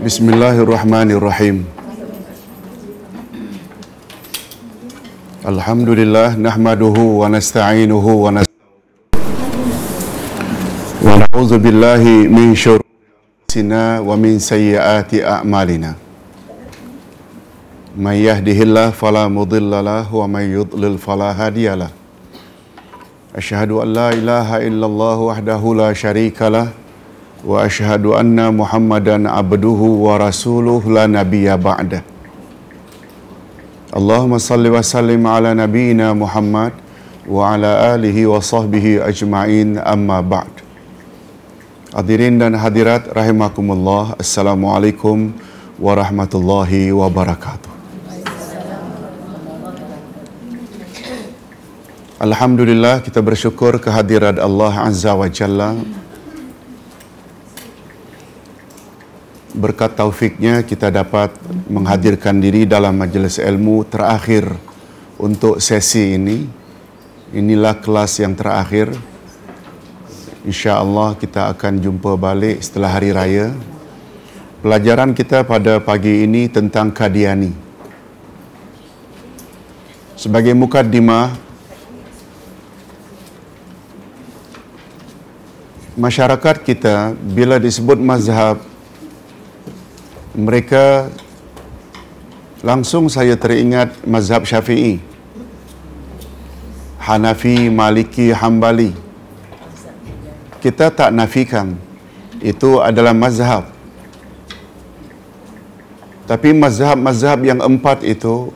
Bismillahirrahmanirrahim. Alhamdulillah nahmaduhu wa nasta'inuhu wa na'udzu billahi min syururi anfusina wa min sayyiati a'malina. May yahdihillahu fala mudilla lahu wa may yudlil fala hadiyalah. Asyhadu an la ilaha illallah wahdahu la syarikalah wa asyhadu anna Muhammadan abduhu wa rasuluhu la nabiyya ba'dah. Allahumma salli wa sallim ala nabiyyina Muhammad wa ala alihi wa sahbihi ajma'in, amma ba'd. Hadirin dan hadirat rahimakumullah, assalamualaikum warahmatullahi wabarakatuh. Alhamdulillah, kita bersyukur kehadirat Allah Azza wa Jalla. Berkat taufiknya kita dapat menghadirkan diri dalam majlis ilmu terakhir untuk sesi ini. Inilah kelas yang terakhir. InsyaAllah kita akan jumpa balik setelah hari raya. Pelajaran kita pada pagi ini tentang Qadiani. Sebagai mukaddimah, masyarakat kita bila disebut mazhab, mereka langsung saya teringat mazhab Syafi'i, Hanafi, Maliki, Hambali. Kita tak nafikan itu adalah mazhab. Tapi mazhab-mazhab yang empat itu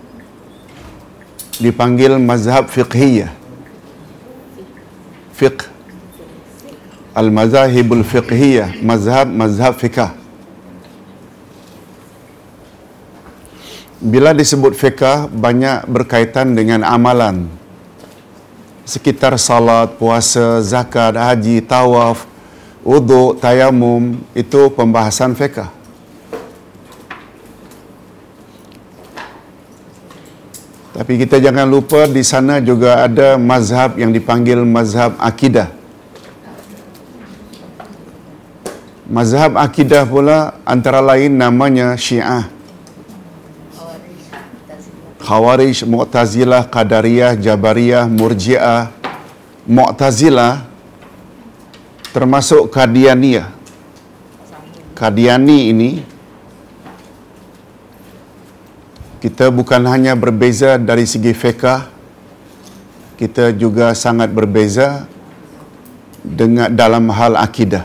dipanggil mazhab fiqhiyah. Fiqh. Al-mazahibul fiqhiyah, mazhab fiqh. Bila disebut fiqh, banyak berkaitan dengan amalan. Sekitar salat, puasa, zakat, haji, tawaf, wuduk, tayamum, itu pembahasan fiqh. Tapi kita jangan lupa di sana juga ada mazhab yang dipanggil mazhab akidah. Mazhab akidah pula antara lain namanya Syiah, Khawarij, Mu'tazilah, Qadariyah, Jabariyah, Murji'ah, Mu'tazilah, termasuk Qadianiyah. Qadiani ini kita bukan hanya berbeza dari segi fiqh, kita juga sangat berbeza dengan dalam hal akidah.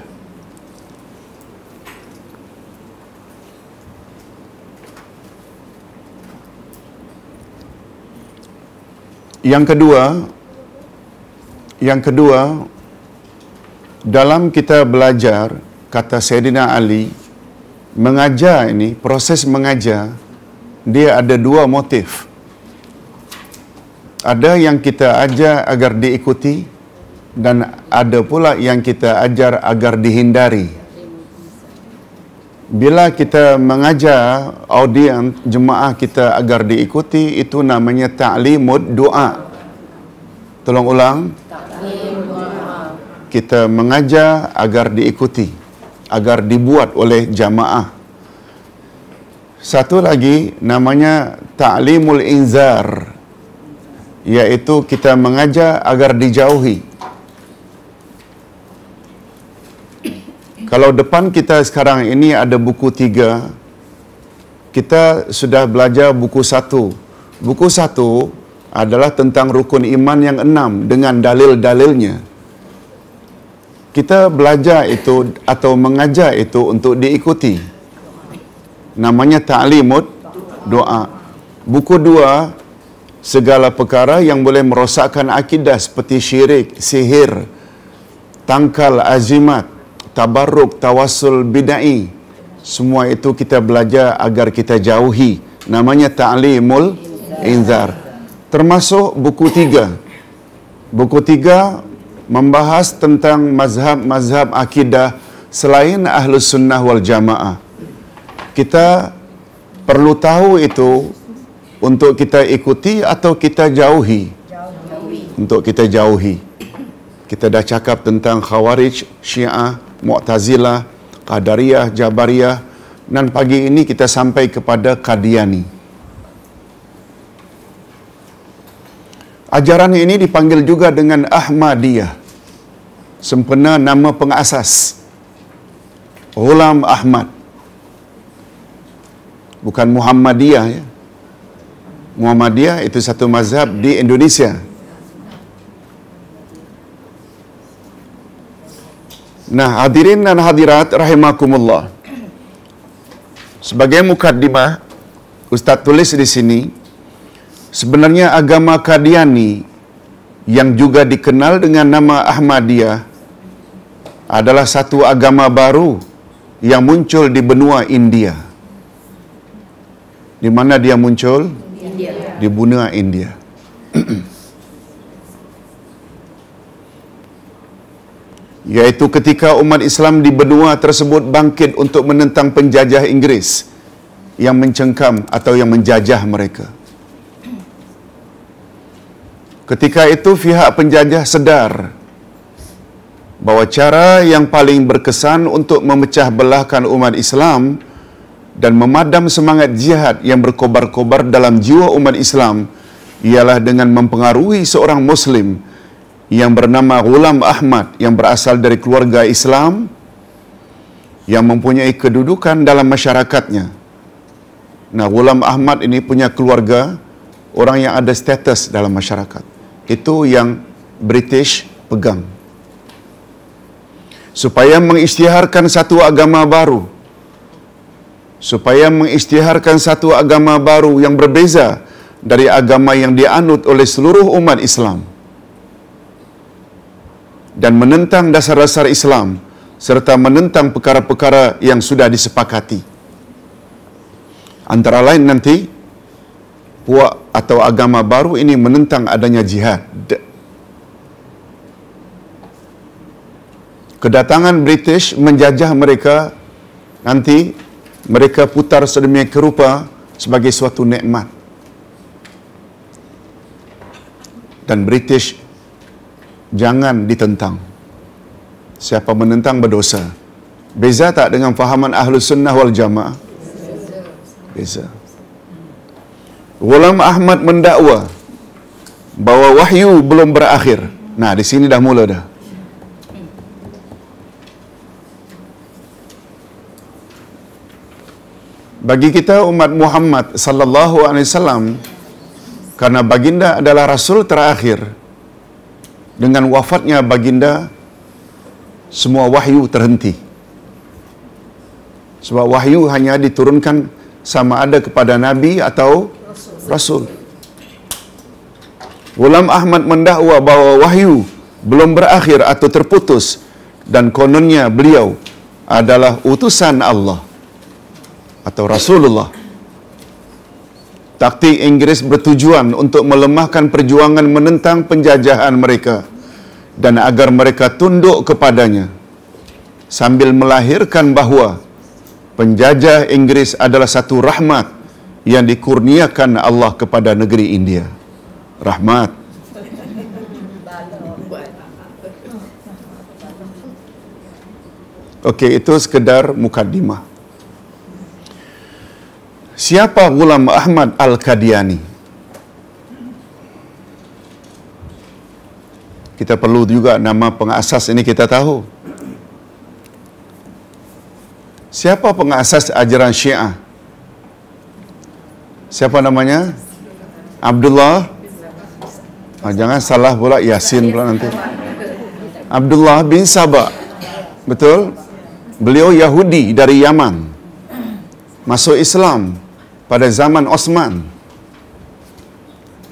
Yang kedua, dalam kita belajar, kata Sayyidina Ali, mengajar ini, proses mengajar, dia ada dua motif. Ada yang kita ajar agar diikuti, dan ada pula yang kita ajar agar dihindari. Bila kita mengajar audiens jemaah kita agar diikuti, itu namanya ta'limud doa. Tolong ulang. Kita mengajar agar diikuti, agar dibuat oleh jamaah. Satu lagi namanya ta'limul inzar, iaitu kita mengajar agar dijauhi. Kalau depan kita sekarang ini ada buku 3, kita sudah belajar buku 1. Buku 1 adalah tentang rukun iman yang 6 dengan dalil-dalilnya. Kita belajar itu atau mengajar itu untuk diikuti. Namanya ta'limud doa. Buku 2, segala perkara yang boleh merosakkan akidah seperti syirik, sihir, tangkal, azimat, tabarruk, tawassul bid'ai. Semua itu kita belajar agar kita jauhi. Namanya ta'limul inzar. Termasuk buku 3. Buku 3 membahas tentang mazhab-mazhab akidah selain Ahlus Sunnah wal Jamaah. Kita perlu tahu itu untuk kita ikuti atau kita jauhi? Untuk kita jauhi. Kita dah cakap tentang Khawarij, Syiah, Mu'tazilah, Qadariyah, Jabariyah, dan pagi ini kita sampai kepada Qadiani. Ajaran ini dipanggil juga dengan Ahmadiyah. Sempena nama pengasas, Ghulam Ahmad. Bukan Muhammadiyah ya. Muhammadiyah itu satu mazhab di Indonesia. Nah, hadirin dan hadirat rahimakumullah. Sebagai mukaddimah, Ustaz tulis di sini, sebenarnya agama Qadiani yang juga dikenal dengan nama Ahmadiyah adalah satu agama baru yang muncul di benua India. Di mana dia muncul? India. Di benua India. Yaitu ketika umat Islam di benua tersebut bangkit untuk menentang penjajah Inggeris yang mencengkam atau yang menjajah mereka. Ketika itu pihak penjajah sedar bahawa cara yang paling berkesan untuk memecah belahkan umat Islam dan memadam semangat jihad yang berkobar-kobar dalam jiwa umat Islam ialah dengan mempengaruhi seorang Muslim yang bernama Ghulam Ahmad yang berasal dari keluarga Islam yang mempunyai kedudukan dalam masyarakatnya. Nah, Ghulam Ahmad ini punya keluarga, orang yang ada status dalam masyarakat. Itu yang British pegang. Supaya mengisytiharkan satu agama baru. Supaya mengisytiharkan satu agama baru yang berbeza dari agama yang dianut oleh seluruh umat Islam. Dan menentang dasar-dasar Islam serta menentang perkara-perkara yang sudah disepakati. Antara lain nanti puak atau agama baru ini menentang adanya jihad. Kedatangan British menjajah mereka, nanti mereka putar sedemikian rupa sebagai suatu nikmat. Dan British jangan ditentang. Siapa menentang berdosa. Beza tak dengan fahaman Ahlus Sunnah wal Jamaah? Beza. Ghulam Ahmad mendakwa bahawa wahyu belum berakhir. Nah, di sini dah mula dah. Bagi kita umat Muhammad sallallahu alaihi wasallam, karena baginda adalah rasul terakhir, dengan wafatnya baginda semua wahyu terhenti. Sebab wahyu hanya diturunkan sama ada kepada nabi atau rasul. Ghulam Ahmad mendakwa bahawa wahyu belum berakhir atau terputus dan kononnya beliau adalah utusan Allah atau Rasulullah. Taktik Inggeris bertujuan untuk melemahkan perjuangan menentang penjajahan mereka dan agar mereka tunduk kepadanya, sambil melahirkan bahawa penjajah Inggeris adalah satu rahmat yang dikurniakan Allah kepada negeri India. Rahmat. Okey, itu sekedar mukaddimah. Siapa Ghulam Ahmad Al-Qadiani? Kita perlu juga nama pengasas ini kita tahu. Siapa pengasas ajaran Syiah? Siapa namanya? Abdullah. Jangan salah pula Yasin pula nanti. Abdullah bin Saba. Betul? Beliau Yahudi dari Yaman. Masuk Islam pada zaman Osman.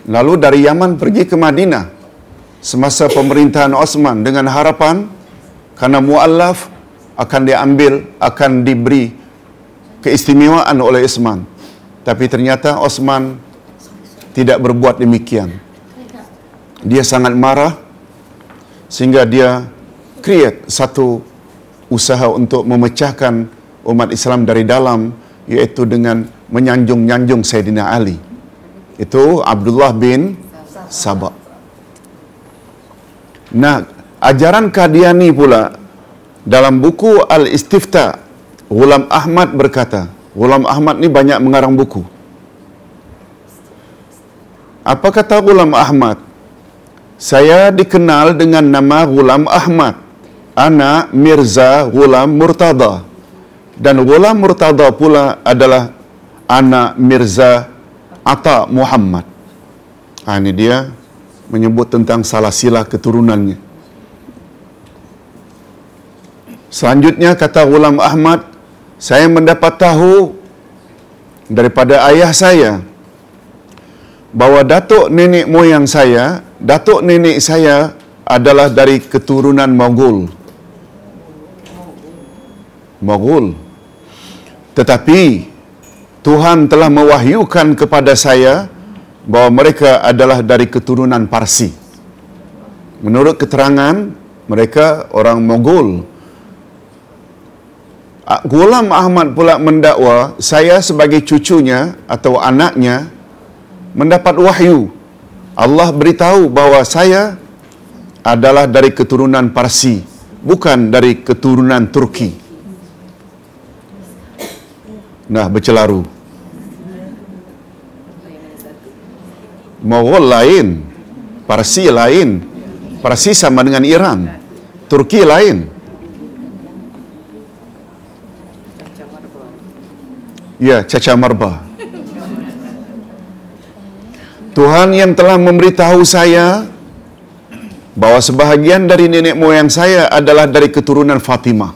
Lalu dari Yaman pergi ke Madinah semasa pemerintahan Osman dengan harapan karena mu'allaf akan diambil, akan diberi keistimewaan oleh Osman. Tapi ternyata Osman tidak berbuat demikian. Dia sangat marah sehingga dia create satu usaha untuk memecahkan umat Islam dari dalam, iaitu dengan menyanjung-nyanjung Sayyidina Ali. Itu Abdullah bin Saba. Nah, ajaran Qadiani pula dalam buku Al-Istifta Ghulam Ahmad berkata, Ghulam Ahmad ni banyak mengarang buku. Apa kata Ghulam Ahmad? Saya dikenal dengan nama Ghulam Ahmad. Ana Mirza Ghulam Murtada. Dan Ghulam Murtada pula adalah anak Mirza Atta Muhammad. Ini dia menyebut tentang salasilah keturunannya. Selanjutnya kata Ghulam Ahmad, saya mendapat tahu daripada ayah saya bahawa datuk nenek moyang saya, datuk nenek saya adalah dari keturunan Mogul. Mogul. Tetapi Tuhan telah mewahyukan kepada saya bahawa mereka adalah dari keturunan Parsi. Menurut keterangan, mereka orang Mogul. Ghulam Ahmad pula mendakwa saya sebagai cucunya atau anaknya mendapat wahyu. Allah beritahu bahawa saya adalah dari keturunan Parsi, bukan dari keturunan Turki. Nah, bercelaru. Mogol lain, Parsi lain. Parsi sama dengan Iran. Turki lain. Ya, caca marba. Tuhan yang telah memberitahu saya bahawa sebahagian dari nenek moyang saya adalah dari keturunan Fatimah.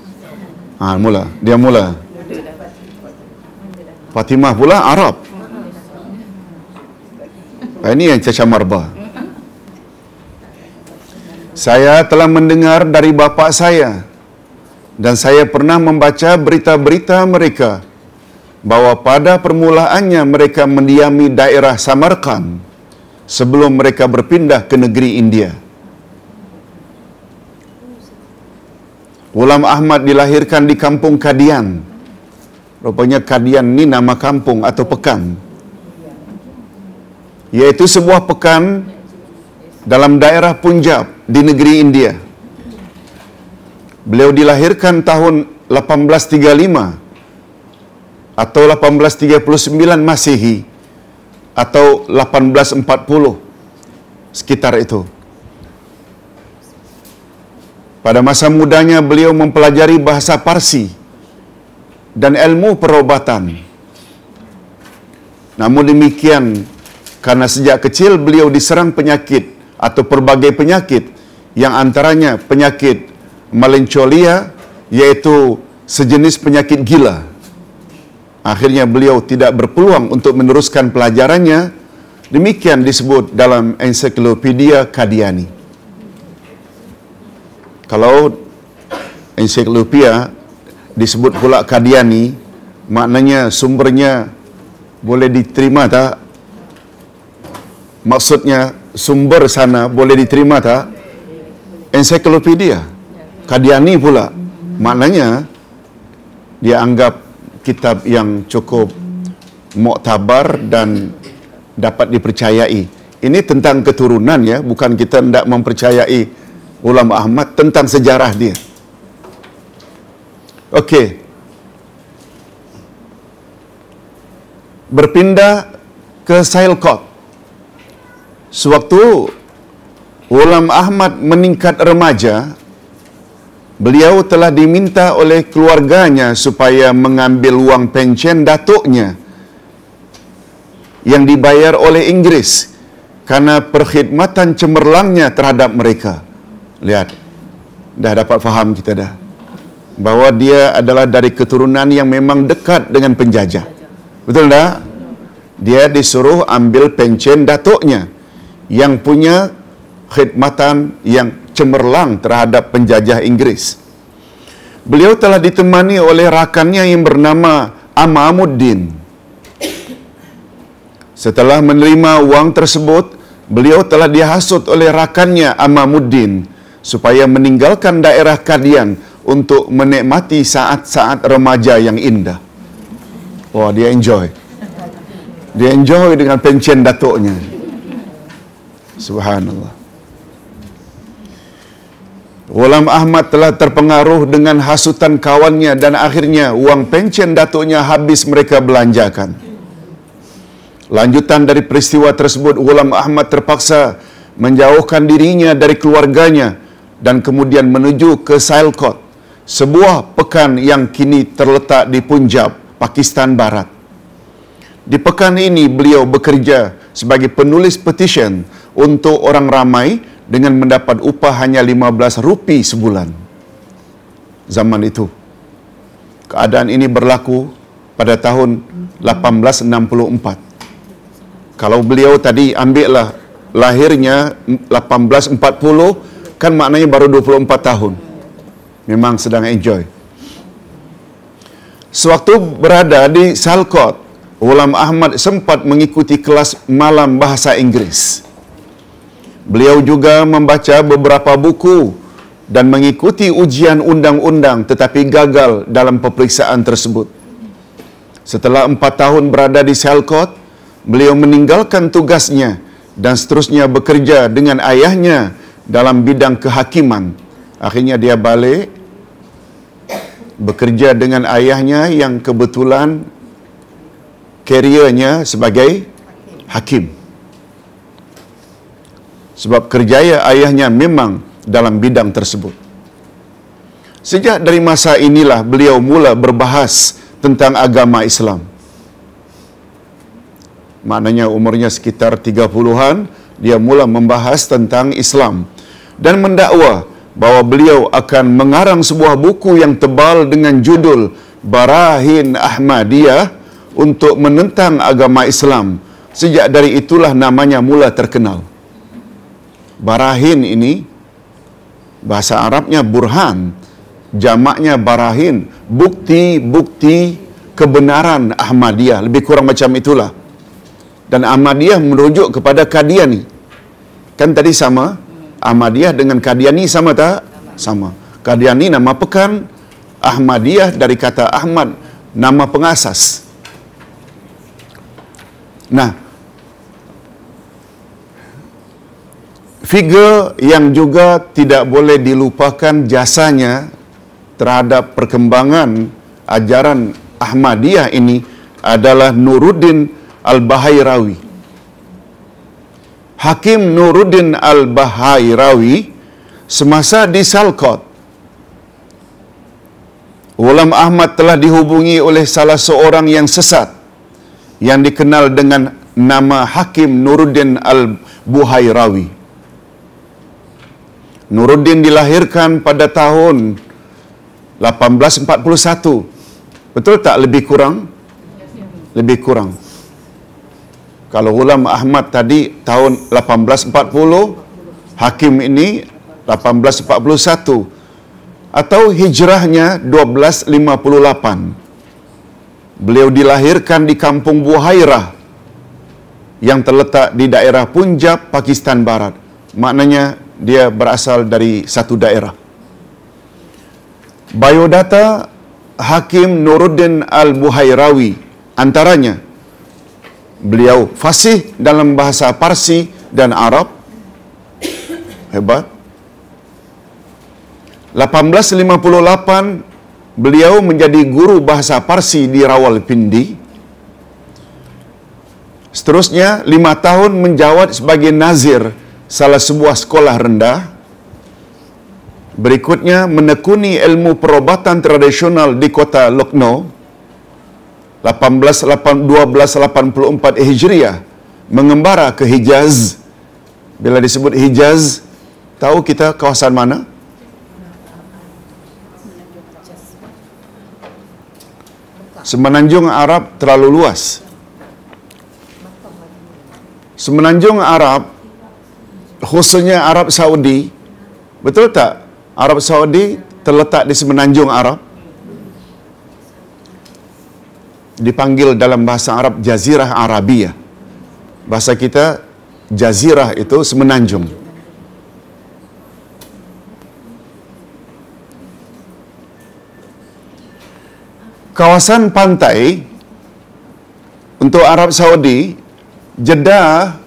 Dia mula. Fatimah pula Arab. Ini yang caca marba. Saya telah mendengar dari bapa saya dan saya pernah membaca berita-berita mereka bahawa pada permulaannya mereka mendiami daerah Samarkand sebelum mereka berpindah ke negeri India. Ghulam Ahmad dilahirkan di kampung Kadian. Rupanya Kadian ni nama kampung atau pekan, iaitu sebuah pekan dalam daerah Punjab di negeri India. Beliau dilahirkan tahun 1835 atau 1839 Masehi atau 1840, sekitar itu. Pada masa mudanya beliau mempelajari bahasa Parsi dan ilmu perubatan. Namun demikian, karena sejak kecil beliau diserang penyakit atau pelbagai penyakit, yang antaranya penyakit melancholia, iaitu sejenis penyakit gila. Akhirnya beliau tidak berpeluang untuk meneruskan pelajarannya. Demikian disebut dalam ensiklopedia Kadiani. Kalau ensiklopedia disebut pula Kadiani, maknanya sumbernya boleh diterima tak? Maksudnya sumber sana boleh diterima tak? Ensiklopedia Kadiani pula, maknanya dia anggap kitab yang cukup muktabar dan dapat dipercayai. Ini tentang keturunan ya, bukan kita tidak mempercayai Ghulam Ahmad, tentang sejarah dia. Okey. Berpindah ke Sialkot. Sewaktu Ghulam Ahmad meningkat remaja, beliau telah diminta oleh keluarganya supaya mengambil wang pencen datuknya yang dibayar oleh Inggeris karena perkhidmatan cemerlangnya terhadap mereka. Lihat, dah dapat faham kita dah bahawa dia adalah dari keturunan yang memang dekat dengan penjajah. Betul tak? Dia disuruh ambil pencen datuknya yang punya khidmatan yang cemerlang terhadap penjajah Inggeris. Beliau telah ditemani oleh rakannya yang bernama Amamuddin. Setelah menerima wang tersebut, beliau telah dihasut oleh rakannya Amamuddin supaya meninggalkan daerah Kadian untuk menikmati saat-saat remaja yang indah. Wah, dia enjoy. Dia enjoy dengan pencen datuknya. Subhanallah. Ghulam Ahmad telah terpengaruh dengan hasutan kawannya dan akhirnya wang pencen datuknya habis mereka belanjakan. Lanjutan dari peristiwa tersebut, Ghulam Ahmad terpaksa menjauhkan dirinya dari keluarganya dan kemudian menuju ke Sialkot, sebuah pekan yang kini terletak di Punjab, Pakistan Barat. Di pekan ini beliau bekerja sebagai penulis petisyen untuk orang ramai dengan mendapat upah hanya RM15 sebulan. Zaman itu. Keadaan ini berlaku pada tahun 1864. Kalau beliau tadi ambillah lahirnya 1840, kan maknanya baru 24 tahun. Memang sedang enjoy. Sewaktu berada di Sialkot, Ghulam Ahmad sempat mengikuti kelas malam bahasa Inggris. Beliau juga membaca beberapa buku dan mengikuti ujian undang-undang tetapi gagal dalam peperiksaan tersebut. Setelah 4 tahun berada di Sialkot, beliau meninggalkan tugasnya dan seterusnya bekerja dengan ayahnya dalam bidang kehakiman. Akhirnya dia balik bekerja dengan ayahnya yang kebetulan kerjanya sebagai hakim. Sebab kerjaya ayahnya memang dalam bidang tersebut. Sejak dari masa inilah beliau mula berbahas tentang agama Islam. Maknanya umurnya sekitar 30-an, dia mula membahas tentang Islam dan mendakwa bahawa beliau akan mengarang sebuah buku yang tebal dengan judul Barahin Ahmadiyah untuk menentang agama Islam. Sejak dari itulah namanya mula terkenal. Barahin ini bahasa Arabnya burhan, jamaknya barahin, bukti-bukti kebenaran Ahmadiyah, lebih kurang macam itulah. Dan Ahmadiyah merujuk kepada Qadiani. Kan tadi sama, Ahmadiyah dengan Qadiani sama tak? Sama. Qadiani nama pekan, Ahmadiyah dari kata Ahmad, nama pengasas. Nah, figure yang juga tidak boleh dilupakan jasanya terhadap perkembangan ajaran Ahmadiyah ini adalah Nuruddin Al-Bahairawi. Hakim Nuruddin Al-Bahairawi semasa di Sialkot, Ghulam Ahmad telah dihubungi oleh salah seorang yang sesat yang dikenal dengan nama Hakim Nuruddin Al-Bahairawi. Nuruddin dilahirkan pada tahun 1841. Betul tak lebih kurang? Lebih kurang. Kalau Ghulam Ahmad tadi tahun 1840, Hakim ini 1841. Atau hijrahnya 1258. Beliau dilahirkan di kampung Buhairah yang terletak di daerah Punjab, Pakistan Barat. Maknanya dia berasal dari satu daerah. Biodata Hakim Nuruddin Al-Bahairawi antaranya, beliau fasih dalam bahasa Parsi dan Arab. Hebat. 1858 beliau menjadi guru bahasa Parsi di Rawalpindi. Seterusnya 5 tahun menjawat sebagai nazir salah sebuah sekolah rendah. Berikutnya menekuni ilmu perubatan tradisional di kota Lucknow. 1284 Hijriah mengembara ke Hijaz. Bila disebut Hijaz, tahu kita kawasan mana? Semenanjung Arab terlalu luas. Semenanjung Arab, khususnya Arab Saudi, betul tak? Arab Saudi terletak di semenanjung Arab. Dipanggil dalam bahasa Arab Jazirah Arabiyah. Bahasa kita Jazirah itu semenanjung. Kawasan pantai untuk Arab Saudi, Jeddah,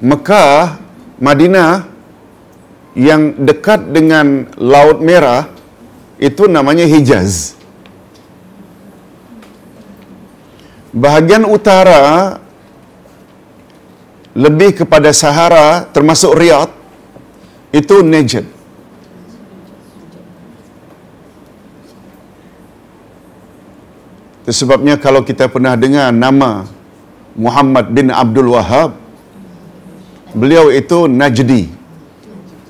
Mekah, Madinah, yang dekat dengan Laut Merah itu namanya Hijaz. Bahagian utara lebih kepada Sahara termasuk Riyadh itu Najd. Itu sebabnya kalau kita pernah dengar nama Muhammad bin Abdul Wahhab, beliau itu Najdi.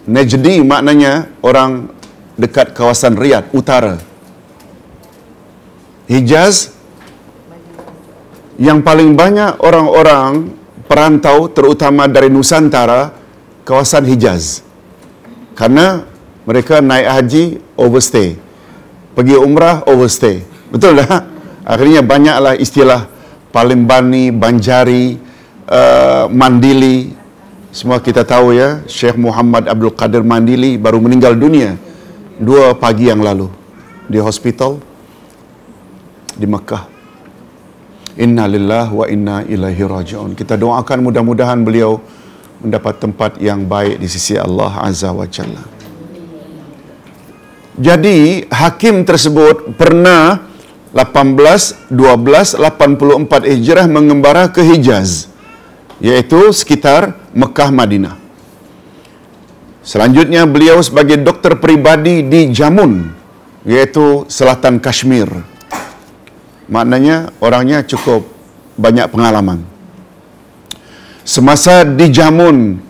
Najdi maknanya orang dekat kawasan Riyadh, utara. Hijaz, yang paling banyak orang-orang perantau terutama dari Nusantara, kawasan Hijaz. Karena mereka naik haji, overstay. Pergi umrah, overstay. Betul tak? Akhirnya banyaklah istilah Palembani, Banjari, Mandili. Semua kita tahu ya, Syekh Muhammad Abdul Qadir Mandili baru meninggal dunia 2 pagi yang lalu di hospital di Mekah. Inna lillahi wa inna ilaihi raji'un. Kita doakan mudah-mudahan beliau mendapat tempat yang baik di sisi Allah Azza wa Jalla. Jadi hakim tersebut pernah 1884 Hijrah mengembara ke Hijaz, iaitu sekitar Mekah Madinah. Selanjutnya beliau sebagai doktor peribadi di Jamun, iaitu selatan Kashmir. Maknanya orangnya cukup banyak pengalaman. Semasa di Jamun,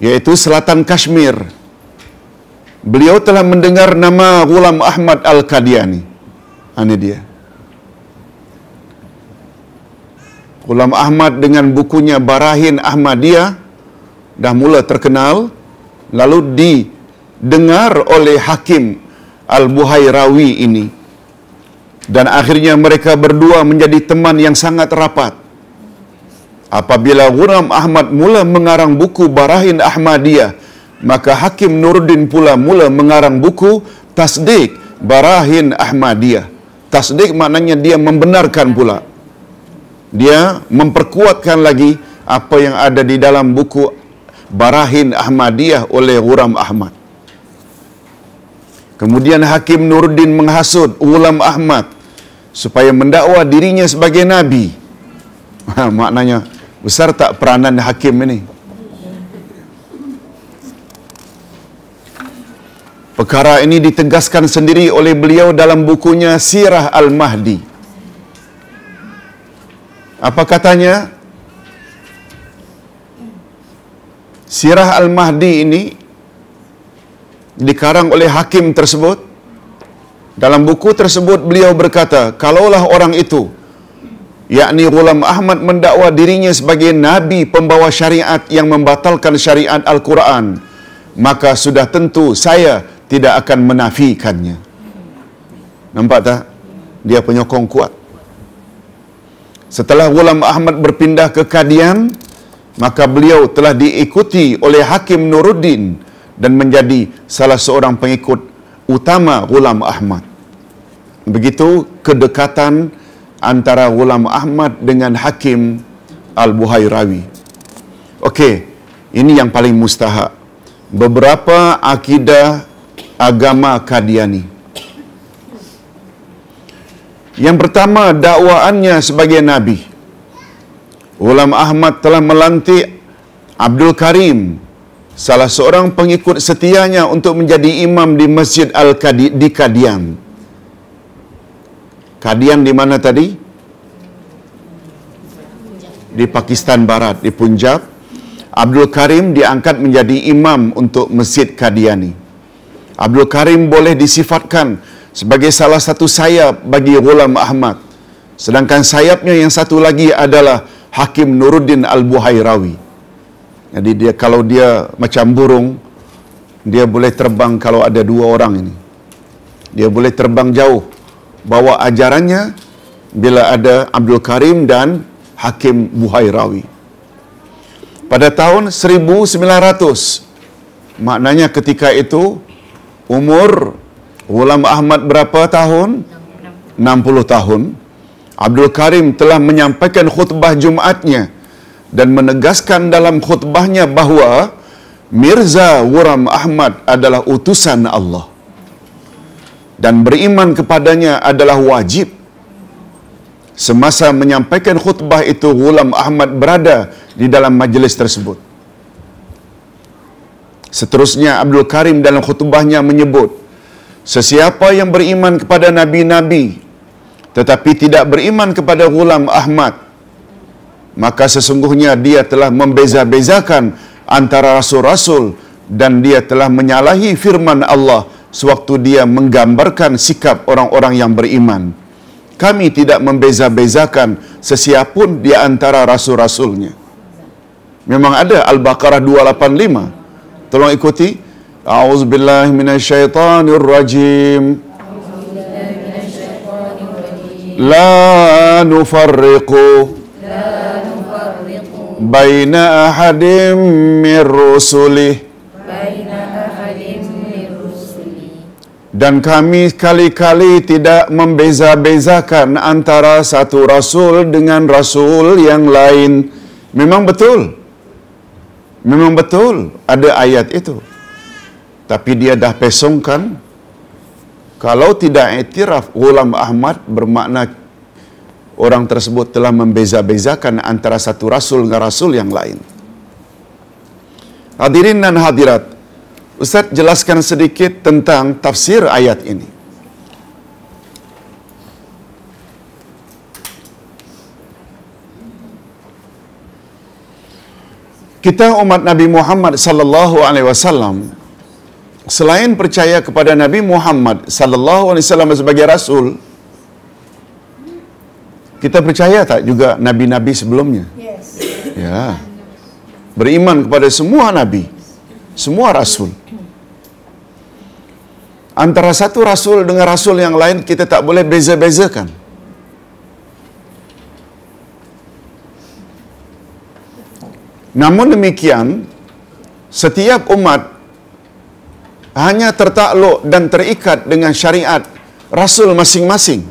iaitu selatan Kashmir, beliau telah mendengar nama Ghulam Ahmad Al-Qadiani. Ini dia. Ghulam Ahmad dengan bukunya Barahin Ahmadiyah dah mula terkenal, lalu didengar oleh Hakim Al-Buhairawi ini. Dan akhirnya mereka berdua menjadi teman yang sangat rapat. Apabila Ghulam Ahmad mula mengarang buku Barahin Ahmadiyah, maka Hakim Nuruddin pula mula mengarang buku Tasdiq Barahin Ahmadiyah. Tasdiq maknanya dia membenarkan pula. Dia memperkuatkan lagi apa yang ada di dalam buku Barahin Ahmadiyah oleh Ghulam Ahmad. Kemudian Hakim Nuruddin menghasut Ghulam Ahmad supaya mendakwa dirinya sebagai Nabi. Maknanya besar tak peranan Hakim ini? Perkara ini ditegaskan sendiri oleh beliau dalam bukunya Sirah Al-Mahdi. Apa katanya? Sirah Al-Mahdi ini dikarang oleh hakim tersebut. Dalam buku tersebut beliau berkata, kalaulah orang itu, yakni Ghulam Ahmad, mendakwa dirinya sebagai Nabi pembawa syariat yang membatalkan syariat Al-Quran, maka sudah tentu saya tidak akan menafikannya. Nampak tak? Dia penyokong kuat. Setelah Ghulam Ahmad berpindah ke Qadian, maka beliau telah diikuti oleh Hakim Nuruddin dan menjadi salah seorang pengikut utama Ghulam Ahmad. Begitu kedekatan antara Ghulam Ahmad dengan Hakim Al-Buhairawi. Okey, ini yang paling mustahak. Beberapa akidah agama Qadiani. Yang pertama, dakwaannya sebagai Nabi. Ghulam Ahmad telah melantik Abdul Karim, salah seorang pengikut setianya, untuk menjadi imam di Masjid di Qadian. Qadian di mana tadi? Di Pakistan Barat, di Punjab. Abdul Karim diangkat menjadi imam untuk Masjid Qadiani. Abdul Karim boleh disifatkan sebagai salah satu sayap bagi Ghulam Ahmad. Sedangkan sayapnya yang satu lagi adalah Hakim Nuruddin Al-Buhairawi. Jadi dia, kalau dia macam burung, dia boleh terbang kalau ada 2 orang ini. Dia boleh terbang jauh, bawa ajarannya bila ada Abdul Karim dan Hakim Buhairawi. Pada tahun 1900, maknanya ketika itu umur Ghulam Ahmad berapa tahun? 60 tahun. Abdul Karim telah menyampaikan khutbah Jumaatnya dan menegaskan dalam khutbahnya bahawa Mirza Ghulam Ahmad adalah utusan Allah dan beriman kepadanya adalah wajib. Semasa menyampaikan khutbah itu, Ghulam Ahmad berada di dalam majlis tersebut. Seterusnya Abdul Karim dalam khutbahnya menyebut, sesiapa yang beriman kepada nabi-nabi tetapi tidak beriman kepada Ghulam Ahmad, maka sesungguhnya dia telah membeza-bezakan antara rasul-rasul dan dia telah menyalahi firman Allah sewaktu dia menggambarkan sikap orang-orang yang beriman. Kami tidak membeza-bezakan sesiapun di antara rasul-rasulnya. Memang ada Al-Baqarah 285. Tolong ikuti. A'udzubillahi minasyaitonirrajim. La nufarriqu baina ahadim min rusulih. Dan kami kali-kali tidak membeza-bezakan antara satu rasul dengan rasul yang lain. Memang betul. Memang betul ada ayat itu. Tapi dia dah pesongkan, kalau tidak iktiraf Ghulam Ahmad bermakna orang tersebut telah membeza-bezakan antara satu rasul dengan rasul yang lain. Hadirin dan hadirat, Ustaz jelaskan sedikit tentang tafsir ayat ini. Kita umat Nabi Muhammad sallallahu alaihi wasallam, selain percaya kepada Nabi Muhammad sallallahu alaihi wasallam sebagai rasul, kita percaya tak juga nabi-nabi sebelumnya? Yes. Ya. Beriman kepada semua nabi, semua rasul. Antara satu rasul dengan rasul yang lain kita tak boleh beza-bezakan. Namun demikian, setiap umat hanya tertakluk dan terikat dengan syariat rasul masing-masing.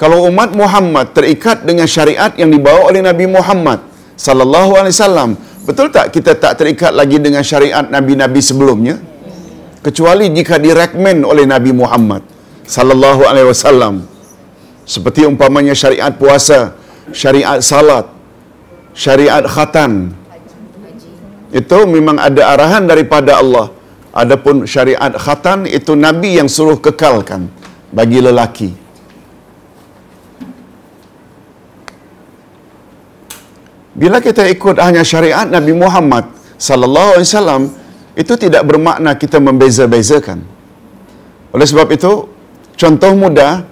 Kalau umat Muhammad terikat dengan syariat yang dibawa oleh Nabi Muhammad sallallahu alaihi wasallam, betul tak kita tak terikat lagi dengan syariat nabi-nabi sebelumnya? Kecuali jika direkmen oleh Nabi Muhammad sallallahu alaihi wasallam. Seperti umpamanya syariat puasa, syariat salat, syariat khatan. Itu memang ada arahan daripada Allah. Adapun syariat khatan itu Nabi yang suruh kekalkan bagi lelaki. Bila kita ikut hanya syariat Nabi Muhammad sallallahu alaihi wasallam, itu tidak bermakna kita membeza-bezakan. Oleh sebab itu, contoh mudah,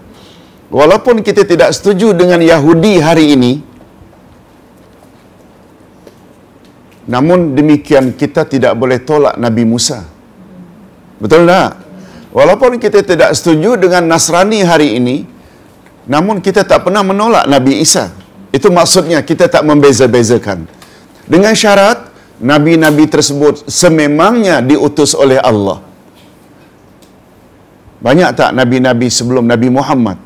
walaupun kita tidak setuju dengan Yahudi hari ini, namun demikian kita tidak boleh tolak Nabi Musa. Betul tak? Walaupun kita tidak setuju dengan Nasrani hari ini, namun kita tak pernah menolak Nabi Isa. Itu maksudnya kita tak membeza-bezakan. Dengan syarat, nabi-nabi tersebut sememangnya diutus oleh Allah. Banyak tak nabi-nabi sebelum Nabi Muhammad?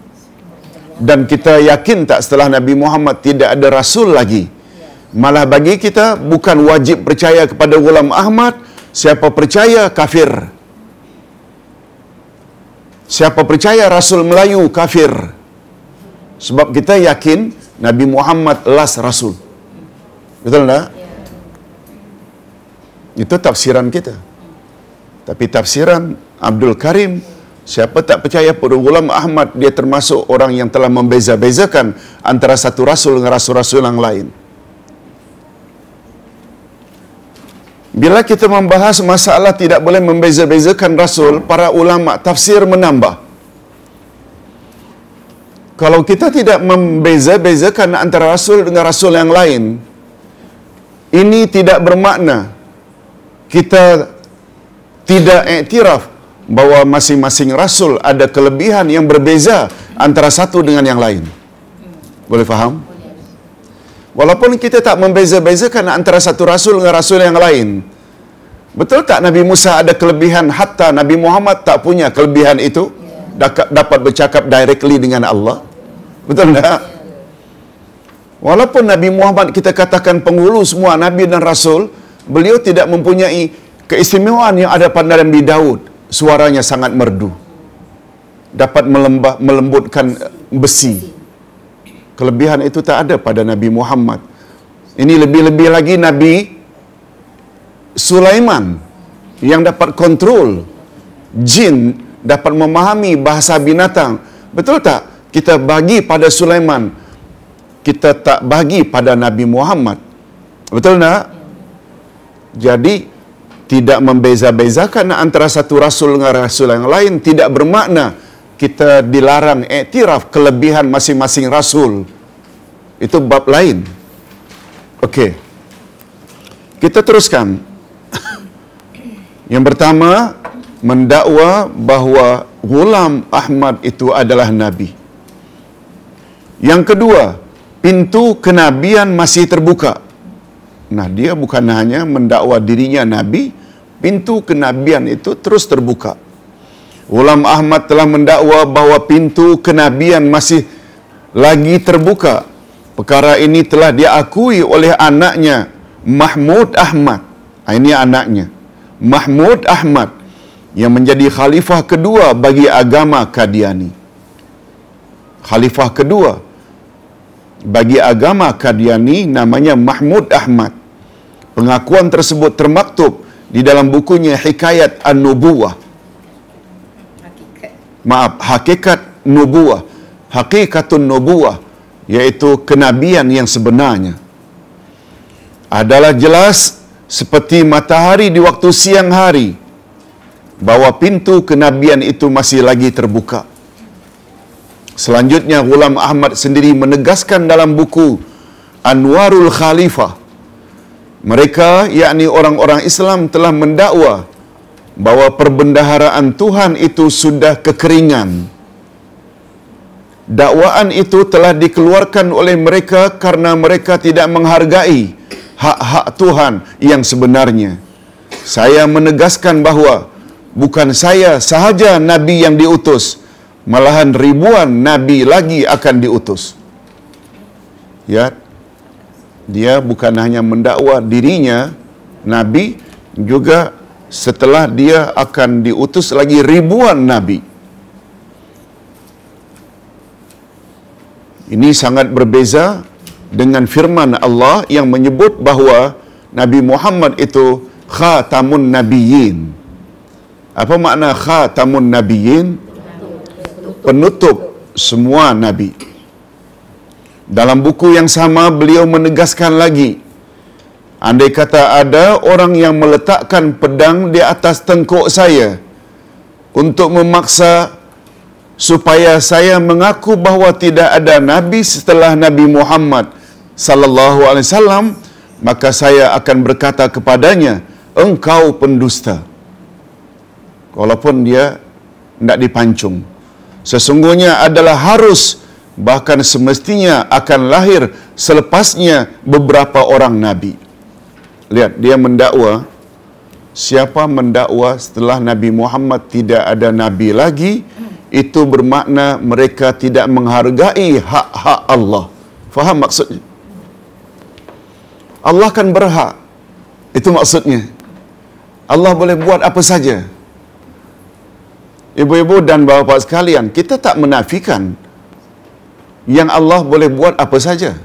Dan kita yakin tak setelah Nabi Muhammad tidak ada rasul lagi? Malah bagi kita bukan wajib percaya kepada Ghulam Ahmad. Siapa percaya kafir. Siapa percaya Rasul Melayu kafir. Sebab kita yakin Nabi Muhammad last Rasul. Betul tak? Itu tafsiran kita. Tapi tafsiran Abdul Karim, siapa tak percaya pada Ghulam Ahmad, dia termasuk orang yang telah membeza-bezakan antara satu rasul dengan rasul-rasul yang lain. Bila kita membahas masalah tidak boleh membeza-bezakan rasul, para ulama tafsir menambah, kalau kita tidak membeza-bezakan antara rasul dengan rasul yang lain, ini tidak bermakna kita tidak iktiraf bahawa masing-masing rasul ada kelebihan yang berbeza antara satu dengan yang lain. Boleh faham? Walaupun kita tak membeza-bezakan antara satu rasul dengan rasul yang lain, betul tak Nabi Musa ada kelebihan hatta Nabi Muhammad tak punya kelebihan itu? Dapat bercakap directly dengan Allah. Betul tak? Walaupun Nabi Muhammad kita katakan penghulu semua Nabi dan Rasul, beliau tidak mempunyai keistimewaan yang ada pada Nabi Daud. Suaranya sangat merdu, dapat melembutkan besi. Kelebihan itu tak ada pada Nabi Muhammad. Ini lebih-lebih lagi Nabi Sulaiman yang dapat kontrol jin, dapat memahami bahasa binatang. Betul tak? Kita bagi pada Sulaiman, kita tak bagi pada Nabi Muhammad. Betul tak? Jadi tidak membeza-bezakan antara satu rasul dengan rasul yang lain tidak bermakna kita dilarang iktiraf kelebihan masing-masing rasul. Itu bab lain. Okey. Kita teruskan. Yang pertama, mendakwa bahawa Ghulam Ahmad itu adalah nabi. Yang kedua, pintu kenabian masih terbuka. Nah, dia bukan hanya mendakwa dirinya nabi, pintu kenabian itu terus terbuka. Ghulam Ahmad telah mendakwa bahawa pintu kenabian masih lagi terbuka. Perkara ini telah diakui oleh anaknya Mahmud Ahmad. Ini anaknya Mahmud Ahmad yang menjadi khalifah kedua bagi agama Qadiani. Khalifah kedua bagi agama Qadiani namanya Mahmud Ahmad. Pengakuan tersebut termaktub di dalam bukunya Hikayat An-Nubuwah. Hakikat Nubuwah. Hakikatun Nubuwah, iaitu kenabian yang sebenarnya. Adalah jelas seperti matahari di waktu siang hari bahawa pintu kenabian itu masih lagi terbuka. Selanjutnya Ghulam Ahmad sendiri menegaskan dalam buku Anwarul Khalifah, mereka yakni orang-orang Islam telah mendakwa bahawa perbendaharaan Tuhan itu sudah kekeringan. Dakwaan itu telah dikeluarkan oleh mereka karena mereka tidak menghargai hak-hak Tuhan yang sebenarnya. Saya menegaskan bahawa bukan saya sahaja Nabi yang diutus, malahan ribuan Nabi lagi akan diutus. Ya, dia bukan hanya mendakwa dirinya Nabi, juga setelah dia akan diutus lagi ribuan Nabi. Ini sangat berbeza dengan firman Allah yang menyebut bahawa Nabi Muhammad itu khatamun nabiyyin. Apa makna khatamun nabiyyin? Penutup semua nabi. Dalam buku yang sama beliau menegaskan lagi, andai kata ada orang yang meletakkan pedang di atas tengkuk saya untuk memaksa supaya saya mengaku bahawa tidak ada nabi setelah Nabi Muhammad sallallahu alaihi wasallam, maka saya akan berkata kepadanya, engkau pendusta. Walaupun dia tidak dipancung. Sesungguhnya adalah harus, bahkan semestinya akan lahir selepasnya beberapa orang nabi. Lihat, dia mendakwa, siapa mendakwa setelah Nabi Muhammad tidak ada nabi lagi, itu bermakna mereka tidak menghargai hak-hak Allah. Faham maksudnya? Allah kan berhak. Itu maksudnya. Allah boleh buat apa saja. Ibu-ibu dan bapa sekalian, kita tak menafikan yang Allah boleh buat apa saja.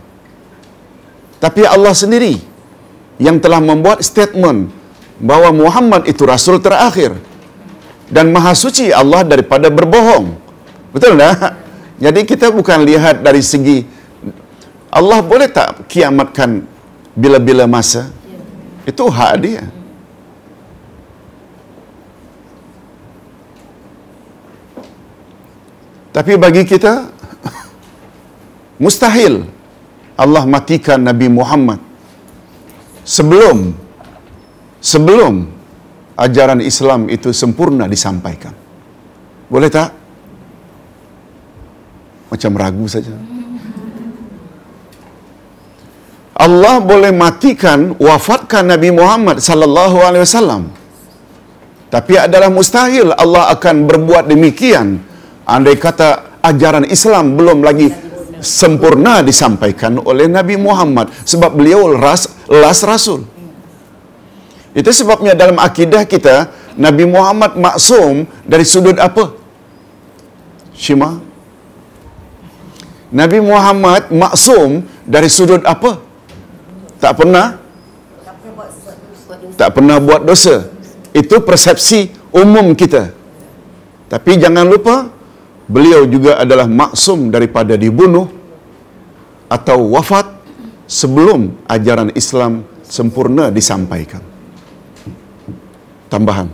Tapi Allah sendiri yang telah membuat statement bahawa Muhammad itu Rasul terakhir. Dan maha suci Allah daripada berbohong. Betul tak? Jadi kita bukan lihat dari segi Allah boleh tak kiamatkan bila-bila masa. Itu hak dia. Tapi bagi kita mustahil Allah matikan Nabi Muhammad sebelum ajaran Islam itu sempurna disampaikan. Boleh tak? Macam ragu saja. Allah boleh matikan, wafatkan Nabi Muhammad sallallahu alaihi wasallam. Tapi adalah mustahil Allah akan berbuat demikian andai kata ajaran Islam belum lagi sempurna disampaikan oleh Nabi Muhammad, sebab beliau last rasul. Itu sebabnya dalam akidah kita, Nabi Muhammad maksum dari sudut apa? Syima. Nabi Muhammad maksum dari sudut apa? Tak pernah buat dosa. Itu persepsi umum kita. Tapi jangan lupa, beliau juga adalah maksum daripada dibunuh atau wafat sebelum ajaran Islam sempurna disampaikan. Tambahan.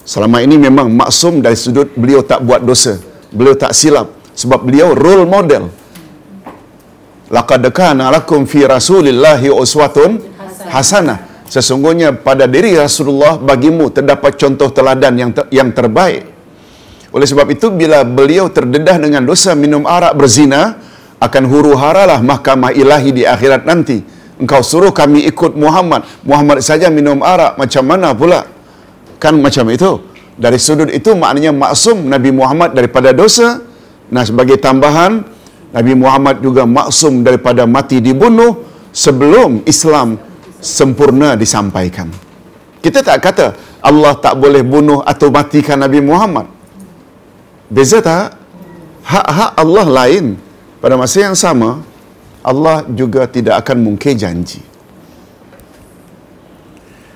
Selama ini memang maksum dari sudut beliau tak buat dosa. Beliau tak silap. Sebab beliau role model. Laqad kana lakum fi Rasulillahi uswatun hasanah. Sesungguhnya pada diri Rasulullah bagimu terdapat contoh teladan yang terbaik. Oleh sebab itu, bila beliau terdedah dengan dosa minum arak berzina, akan huru-haralah mahkamah ilahi di akhirat nanti. Engkau suruh kami ikut Muhammad. Muhammad saja minum arak, macam mana pula? Kan macam itu. Dari sudut itu maknanya maksum Nabi Muhammad daripada dosa. Nah, sebagai tambahan, Nabi Muhammad juga maksum daripada mati dibunuh sebelum Islam sempurna disampaikan. Kita tak kata Allah tak boleh bunuh atau matikan Nabi Muhammad. Beza tak? Hak-hak Allah lain. Pada masa yang sama, Allah juga tidak akan mungkir janji.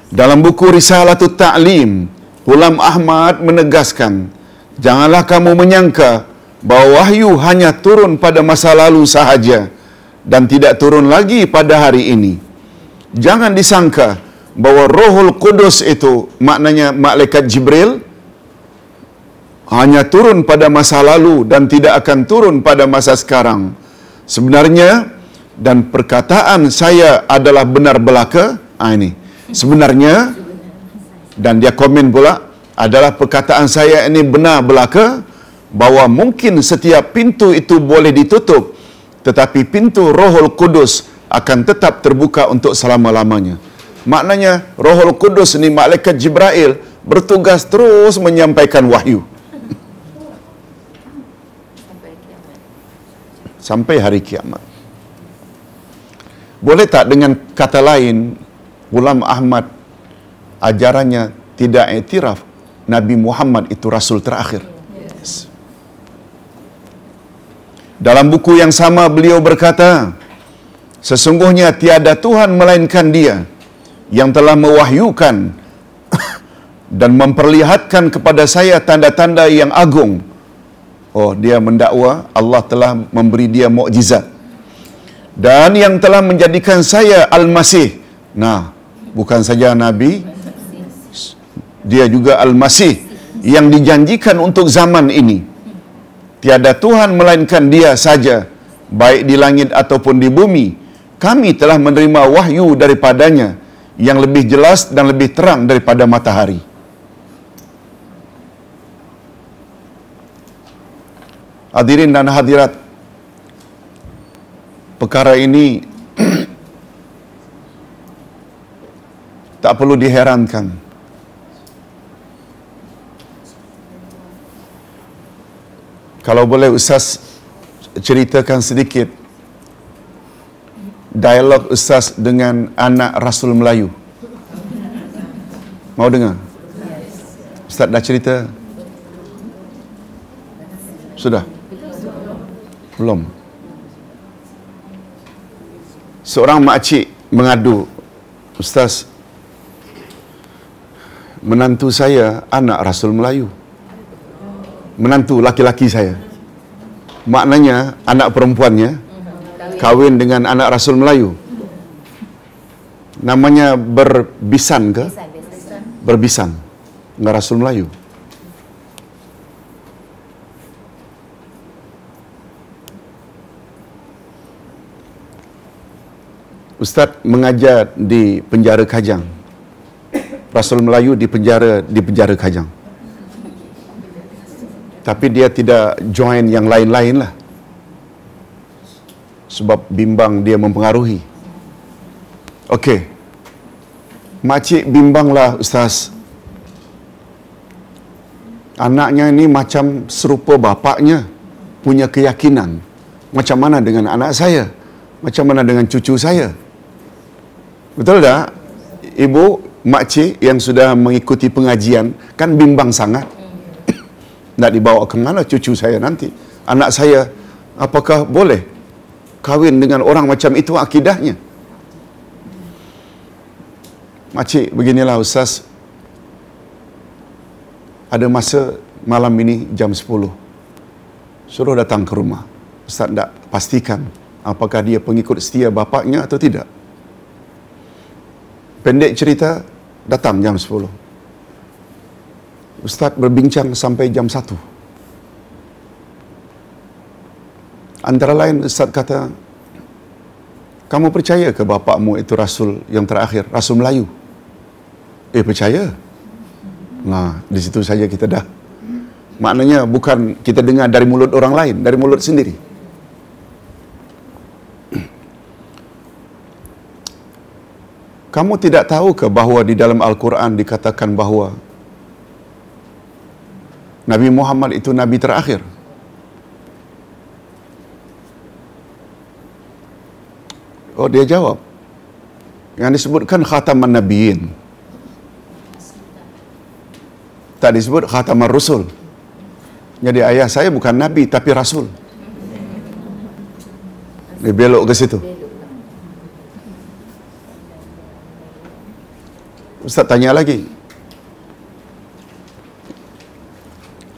Dalam buku Risalatut Ta'lim, Ghulam Ahmad menegaskan, janganlah kamu menyangka bahawa wahyu hanya turun pada masa lalu sahaja dan tidak turun lagi pada hari ini. Jangan disangka bahawa Rohul Kudus itu, maknanya malaikat Jibril, hanya turun pada masa lalu dan tidak akan turun pada masa sekarang. Sebenarnya, dan perkataan saya adalah benar belaka, ini. Sebenarnya, dan dia komen pula, adalah perkataan saya ini benar belaka, bahawa mungkin setiap pintu itu boleh ditutup, tetapi pintu Rohul Kudus akan tetap terbuka untuk selama-lamanya. Maknanya, Rohul Kudus ni malaikat Jibril bertugas terus menyampaikan wahyu. Sampai hari kiamat. Boleh tak dengan kata lain, Ghulam Ahmad ajarannya tidak iktiraf Nabi Muhammad itu Rasul terakhir? Yes. Dalam buku yang sama beliau berkata, sesungguhnya tiada Tuhan melainkan Dia yang telah mewahyukan dan memperlihatkan kepada saya tanda-tanda yang agung. Oh, dia mendakwa Allah telah memberi dia mukjizat. Dan yang telah menjadikan saya Al-Masih. Nah, bukan saja Nabi, dia juga Al-Masih yang dijanjikan untuk zaman ini. Tiada Tuhan melainkan Dia saja, baik di langit ataupun di bumi. Kami telah menerima wahyu daripadanya yang lebih jelas dan lebih terang daripada matahari. Hadirin dan hadirat, perkara ini tak perlu diherankan. Kalau boleh Ustaz ceritakan sedikit dialog Ustaz dengan anak Rasul Melayu. Mau dengar? Ustaz dah cerita? Sudah? Belum? Seorang makcik mengadu, Ustaz, menantu saya anak Rasul Melayu. Menantu laki-laki saya. Maknanya anak perempuannya kahwin dengan anak Rasul Melayu. Namanya Berbisan ke? Berbisan. Dengan Rasul Melayu. Ustaz mengajar di penjara Kajang. Rasul Melayu di penjara Kajang. Tapi dia tidak join yang lain-lain lah. Sebab bimbang dia mempengaruhi. Okey. Makcik bimbanglah Ustaz. Anaknya ni macam serupa bapaknya. Punya keyakinan. Macam mana dengan anak saya? Macam mana dengan cucu saya? Betul tak? ibu, makcik yang sudah mengikuti pengajian kan bimbang sangat. Nak dibawa ke mana cucu saya nanti? Anak saya, apakah boleh kahwin dengan orang macam itu akidahnya? Makcik, beginilah Ustaz. Ada masa malam ini jam 10. Suruh datang ke rumah. Ustaz nak pastikan apakah dia pengikut setia bapaknya atau tidak. Pendek cerita, datang jam 10. Ustaz berbincang sampai jam 1. Antara lain Ustaz kata, kamu percaya ke bapakmu itu Rasul yang terakhir, Rasul Melayu? Percaya. Nah, di situ saja kita dah. Maknanya bukan kita dengar dari mulut orang lain, dari mulut sendiri. Kamu tidak tahu ke bahawa di dalam Al-Quran dikatakan bahawa Nabi Muhammad itu Nabi terakhir? Oh, dia jawab. Yang disebutkan Khataman Nabiyyin. Tak disebut Khataman Rusul. Jadi ayah saya bukan Nabi tapi Rasul. Dia belok ke situ. Ustaz tanya lagi.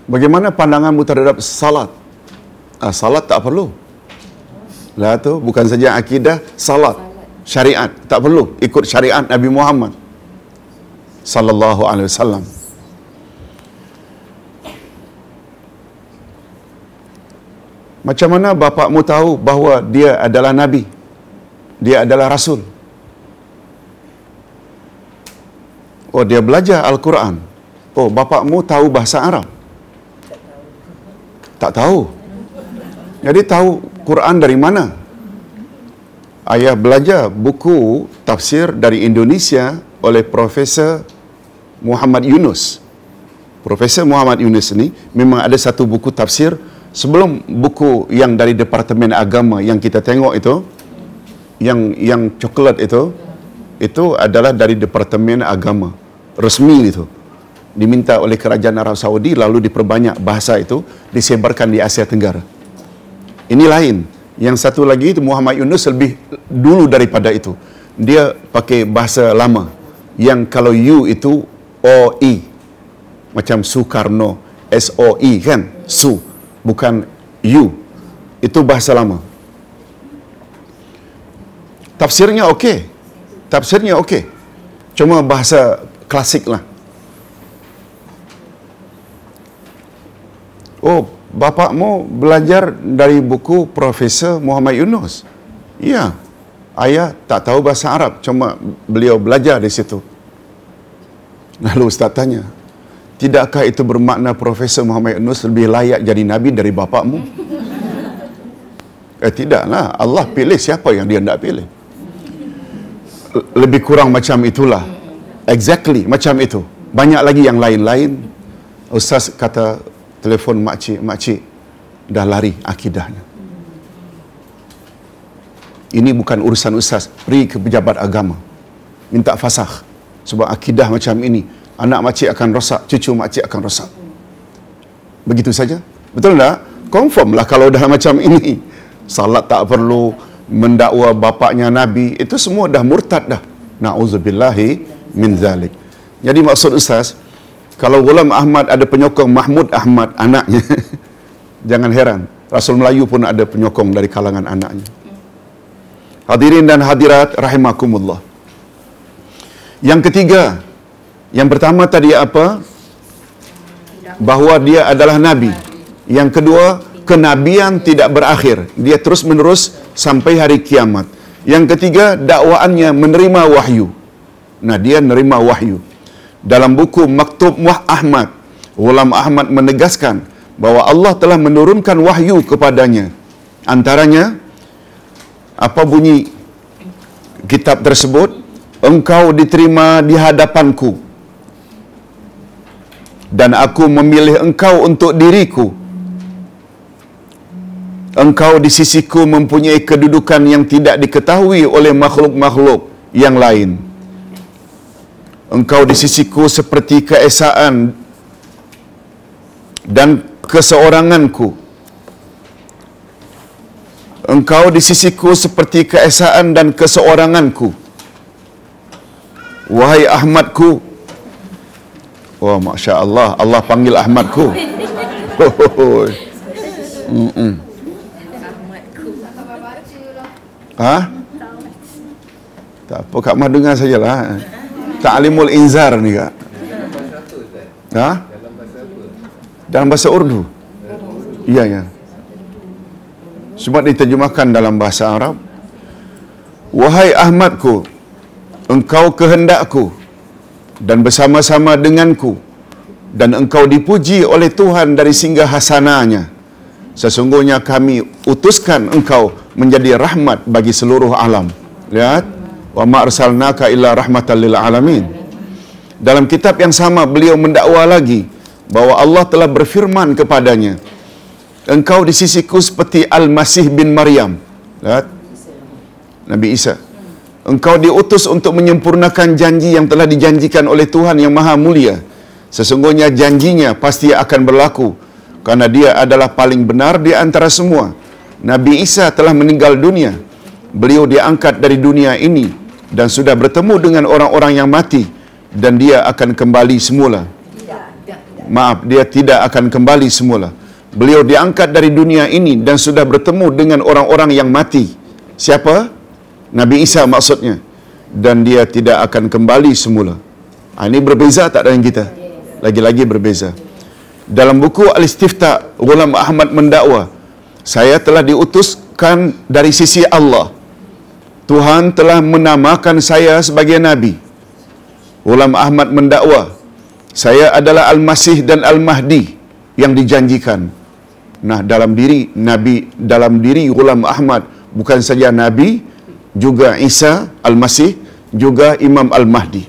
Bagaimana pandanganmu terhadap salat? Salat tak perlu. Lah tu bukan saja akidah, salat, syariat tak perlu ikut syariat Nabi Muhammad sallallahu alaihi wasallam. Macam mana bapakmu tahu bahawa dia adalah nabi? Dia adalah rasul? Oh, dia belajar Al-Quran. Oh, bapakmu tahu bahasa Arab? Tak tahu. Jadi tahu Quran dari mana? Ayah belajar buku tafsir dari Indonesia oleh Profesor Muhammad Yunus. Profesor Muhammad Yunus ni memang ada satu buku tafsir sebelum buku yang dari Departemen Agama yang kita tengok itu, yang coklat itu adalah dari Departemen Agama resmi itu, diminta oleh kerajaan Arab Saudi, lalu diperbanyak bahasa itu, disebarkan di Asia Tenggara. Ini lain. Yang satu lagi itu Muhammad Yunus lebih dulu daripada itu. Dia pakai bahasa lama yang kalau U itu O-I, macam Sukarno, S-O-I kan, Su, bukan U. Itu bahasa lama. Tafsirnya okey. Tafsirnya okey. Cuma bahasa klasik lah. Oh, bapakmu belajar dari buku Profesor Muhammad Yunus? Ya. Ayah tak tahu bahasa Arab, cuma beliau belajar di situ. Lalu Ustaz tanya, tidakkah itu bermakna Profesor Muhammad Yunus lebih layak jadi Nabi dari bapakmu? Tidaklah. Allah pilih siapa yang dia nak pilih. Lebih kurang macam itulah. Exactly macam itu. Banyak lagi yang lain-lain. Ustaz kata, telefon makcik dah lari akidahnya. Ini bukan urusan Ustaz. Pergi ke pejabat agama, minta fasakh. Sebab akidah macam ini, anak makcik akan rosak, cucu makcik akan rosak. Begitu saja. Betul tak? Confirm lah kalau dah macam ini. Salat tak perlu, mendakwa bapaknya Nabi, itu semua dah murtad dah. Na'udzubillahi min zalik. Jadi maksud Ustaz, kalau Ghulam Ahmad ada penyokong Mahmud Ahmad anaknya, jangan heran, Rasul Melayu pun ada penyokong dari kalangan anaknya. Hadirin dan hadirat rahimakumullah. Yang ketiga, yang pertama tadi apa? Bahawa dia adalah Nabi. Yang kedua, kenabian tidak berakhir. Dia terus menerus sampai hari kiamat. Yang ketiga, dakwaannya menerima wahyu. Nah, dia menerima wahyu. Dalam buku Maktub Ahmad, Ghulam Ahmad menegaskan bahawa Allah telah menurunkan wahyu kepadanya. Antaranya, apa bunyi kitab tersebut? Engkau diterima di hadapanku dan aku memilih engkau untuk diriku. Engkau di sisiku mempunyai kedudukan yang tidak diketahui oleh makhluk-makhluk yang lain. Engkau di sisiku seperti keesaan dan keseoranganku. Engkau di sisiku seperti keesaan dan keseoranganku. Wahai Ahmadku. Wah, Masya Allah, Allah panggil Ahmadku. Ha? Tak apa, Kak Mah dengar sajalah. Ta'limul Inzar ni, Kak. Ha? Dalam bahasa Urdu? Iya, ya. Sebab diterjemahkan dalam bahasa Arab. Wahai Ahmadku, engkau kehendakku dan bersama-sama denganku, dan engkau dipuji oleh Tuhan dari singgahasananya. Sesungguhnya kami utuskan engkau menjadi rahmat bagi seluruh alam. Lihat, wa ma arsalnaka illa rahmatan lil alamin. Dalam kitab yang sama beliau mendakwa lagi bahwa Allah telah berfirman kepadanya, engkau di sisiku seperti Al-Masih bin Maryam. Lihat, Nabi Isa. Engkau diutus untuk menyempurnakan janji yang telah dijanjikan oleh Tuhan yang Maha Mulia. Sesungguhnya janjinya pasti akan berlaku, karena dia adalah paling benar di antara semua. Nabi Isa telah meninggal dunia. Beliau diangkat dari dunia ini dan sudah bertemu dengan orang-orang yang mati, dan dia akan kembali semula. Maaf, dia tidak akan kembali semula. Beliau diangkat dari dunia ini dan sudah bertemu dengan orang-orang yang mati. Siapa? Nabi Isa maksudnya. Dan dia tidak akan kembali semula. Ini berbeza tak dengan kita? Lagi-lagi berbeza. Dalam buku Al-Istiftah, Ghulam Ahmad mendakwa, saya telah diutuskan dari sisi Allah. Tuhan telah menamakan saya sebagai Nabi. Ghulam Ahmad mendakwa, saya adalah Al-Masih dan Al-Mahdi yang dijanjikan. Nah, dalam diri Ghulam Ahmad bukan saja Nabi, juga Isa Al-Masih, juga Imam Al-Mahdi.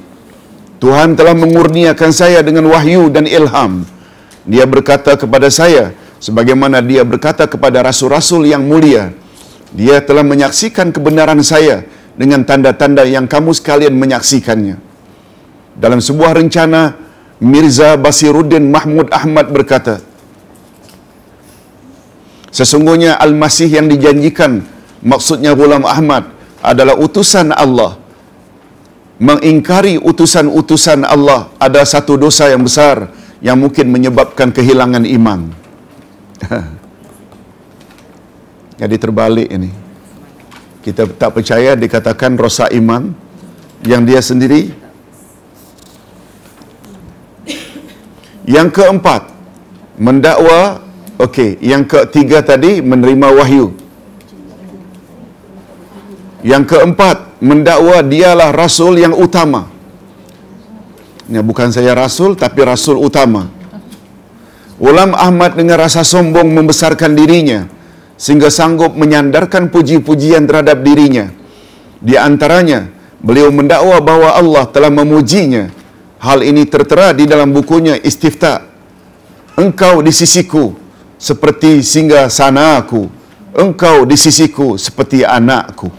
Tuhan telah mengurniakan saya dengan wahyu dan ilham. Dia berkata kepada saya, sebagaimana dia berkata kepada rasul-rasul yang mulia, dia telah menyaksikan kebenaran saya dengan tanda-tanda yang kamu sekalian menyaksikannya. Dalam sebuah rencana, Mirza Basiruddin Mahmud Ahmad berkata, sesungguhnya Al-Masih yang dijanjikan, maksudnya Ghulam Ahmad, adalah utusan Allah. Mengingkari utusan-utusan Allah ada satu dosa yang besar yang mungkin menyebabkan kehilangan iman. Jadi terbalik ini. Kita tak percaya dikatakan rosak iman, yang dia sendiri. Yang keempat, mendakwa. Okey, yang ketiga tadi menerima wahyu. Yang keempat, mendakwa dialah rasul yang utama. Ya, bukan saya rasul, tapi rasul utama. Ghulam Ahmad dengan rasa sombong membesarkan dirinya sehingga sanggup menyandarkan puji-pujian terhadap dirinya. Di antaranya, beliau mendakwa bahawa Allah telah memujinya. Hal ini tertera di dalam bukunya Istiftah. Engkau di sisiku seperti singgasanaku. Engkau di sisiku seperti anakku.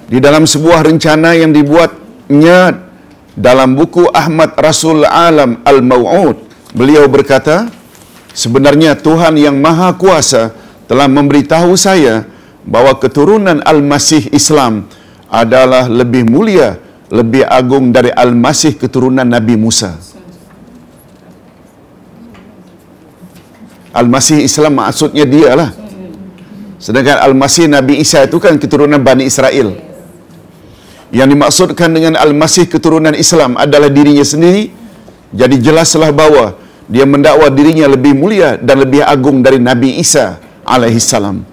Di dalam sebuah rencana yang dibuatnya dalam buku Ahmad Rasul Alam Al-Maw'ud, beliau berkata, sebenarnya Tuhan yang Maha Kuasa telah memberitahu saya bahawa keturunan Al-Masih Islam adalah lebih mulia, lebih agung dari Al-Masih keturunan Nabi Musa. Al-Masih Islam maksudnya dialah. Sedangkan Al-Masih Nabi Isa itu kan keturunan Bani Israel. Yang dimaksudkan dengan Al-Masih keturunan Islam adalah dirinya sendiri. Jadi jelaslah bahawa dia mendakwa dirinya lebih mulia dan lebih agung dari Nabi Isa alaihissalam.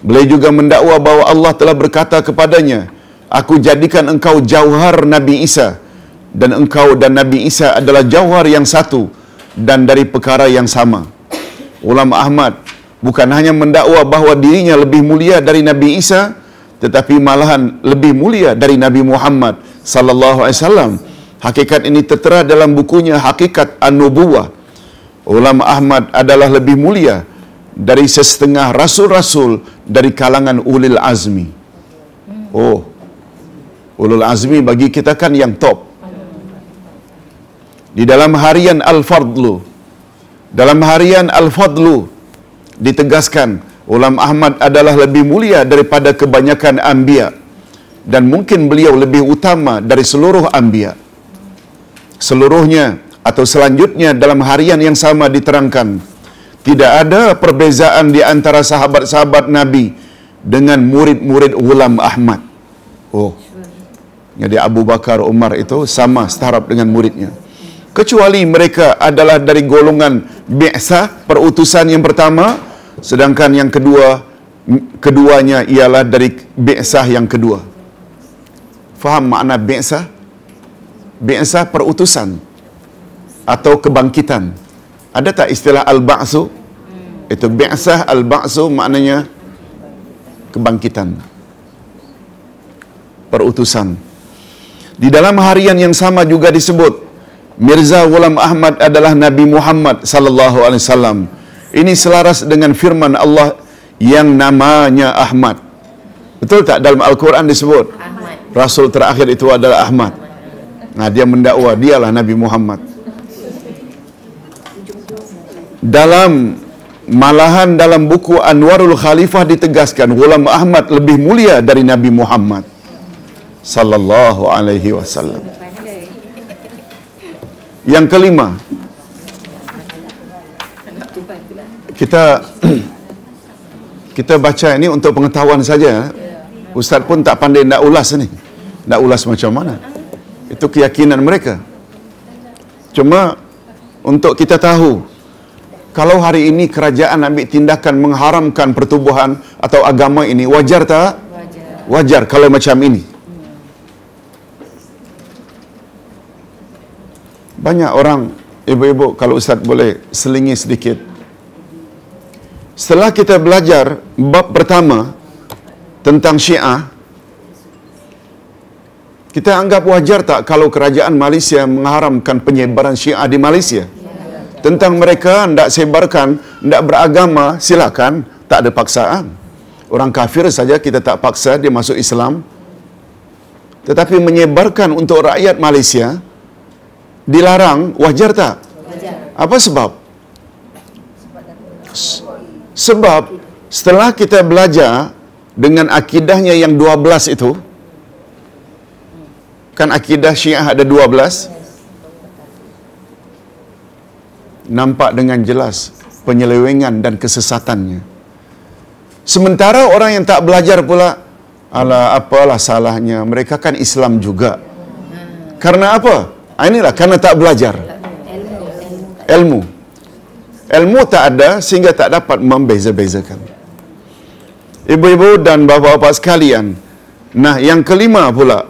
Beliau juga mendakwa bahawa Allah telah berkata kepadanya, aku jadikan engkau jauhar Nabi Isa, dan engkau dan Nabi Isa adalah jauhar yang satu dan dari perkara yang sama. Ghulam Ahmad bukan hanya mendakwa bahawa dirinya lebih mulia dari Nabi Isa, tetapi malahan lebih mulia dari Nabi Muhammad sallallahu alaihi wasallam. Hakikat ini tertera dalam bukunya Hakikat An-Nubuwah. Ghulam Ahmad adalah lebih mulia dari sesetengah rasul-rasul dari kalangan ulil azmi. Oh, Ulul azmi bagi kita kan yang top. Di dalam harian Al-Fadlu, dalam harian Al-Fadlu ditegaskan Ghulam Ahmad adalah lebih mulia daripada kebanyakan anbiya, dan mungkin beliau lebih utama dari seluruh anbiya. Seluruhnya atau selanjutnya dalam harian yang sama diterangkan, tidak ada perbezaan di antara sahabat-sahabat Nabi dengan murid-murid Ghulam Ahmad. Oh, jadi Abu Bakar, Umar itu sama setaraf dengan muridnya. Kecuali mereka adalah dari golongan bi'sah, perutusan yang pertama, sedangkan yang keduanya ialah dari bi'sah yang kedua. Faham makna bi'sah? Bi'sah perutusan atau kebangkitan. Ada tak istilah al-ba'su? Itu bi'sah, al-ba'su maknanya kebangkitan, perutusan. Di dalam harian yang sama juga disebut Mirza Ghulam Ahmad adalah Nabi Muhammad sallallahu alaihi wasallam. Ini selaras dengan firman Allah yang namanya Ahmad. Betul tak dalam Al-Quran disebut Ahmad. Rasul terakhir itu adalah Ahmad. Nah, dia mendakwa dialah Nabi Muhammad. Malahan dalam buku Anwarul Khalifah ditegaskan Ghulam Ahmad lebih mulia dari Nabi Muhammad sallallahu alaihi wasallam. Yang kelima, kita baca ini untuk pengetahuan saja. Ustaz pun tak pandai nak ulas ni. Nak ulas macam mana? Itu keyakinan mereka. Cuma untuk kita tahu, kalau hari ini kerajaan ambil tindakan mengharamkan pertubuhan atau agama ini, wajar tak? Wajar kalau macam ini. Banyak orang, ibu-ibu, kalau Ustaz boleh selingi sedikit. Setelah kita belajar bab pertama tentang Syiah, kita anggap wajar tak kalau kerajaan Malaysia mengharamkan penyebaran Syiah di Malaysia? Tentang mereka hendak sebarkan, hendak beragama, silakan, tak ada paksaan. Orang kafir saja kita tak paksa dia masuk Islam. Tetapi menyebarkan untuk rakyat Malaysia dilarang, wajar tak? Wajar. Apa sebab? Sebab setelah kita belajar dengan akidahnya yang 12 itu, kan akidah Syiah ada 12, nampak dengan jelas penyelewengan dan kesesatannya. Sementara orang yang tak belajar pula, alah apalah salahnya, mereka kan Islam juga. Karena apa? Inilah karena tak belajar. Ilmu tak ada sehingga tak dapat membeza-bezakan. Ibu-ibu dan bapa-bapa sekalian, nah yang kelima pula,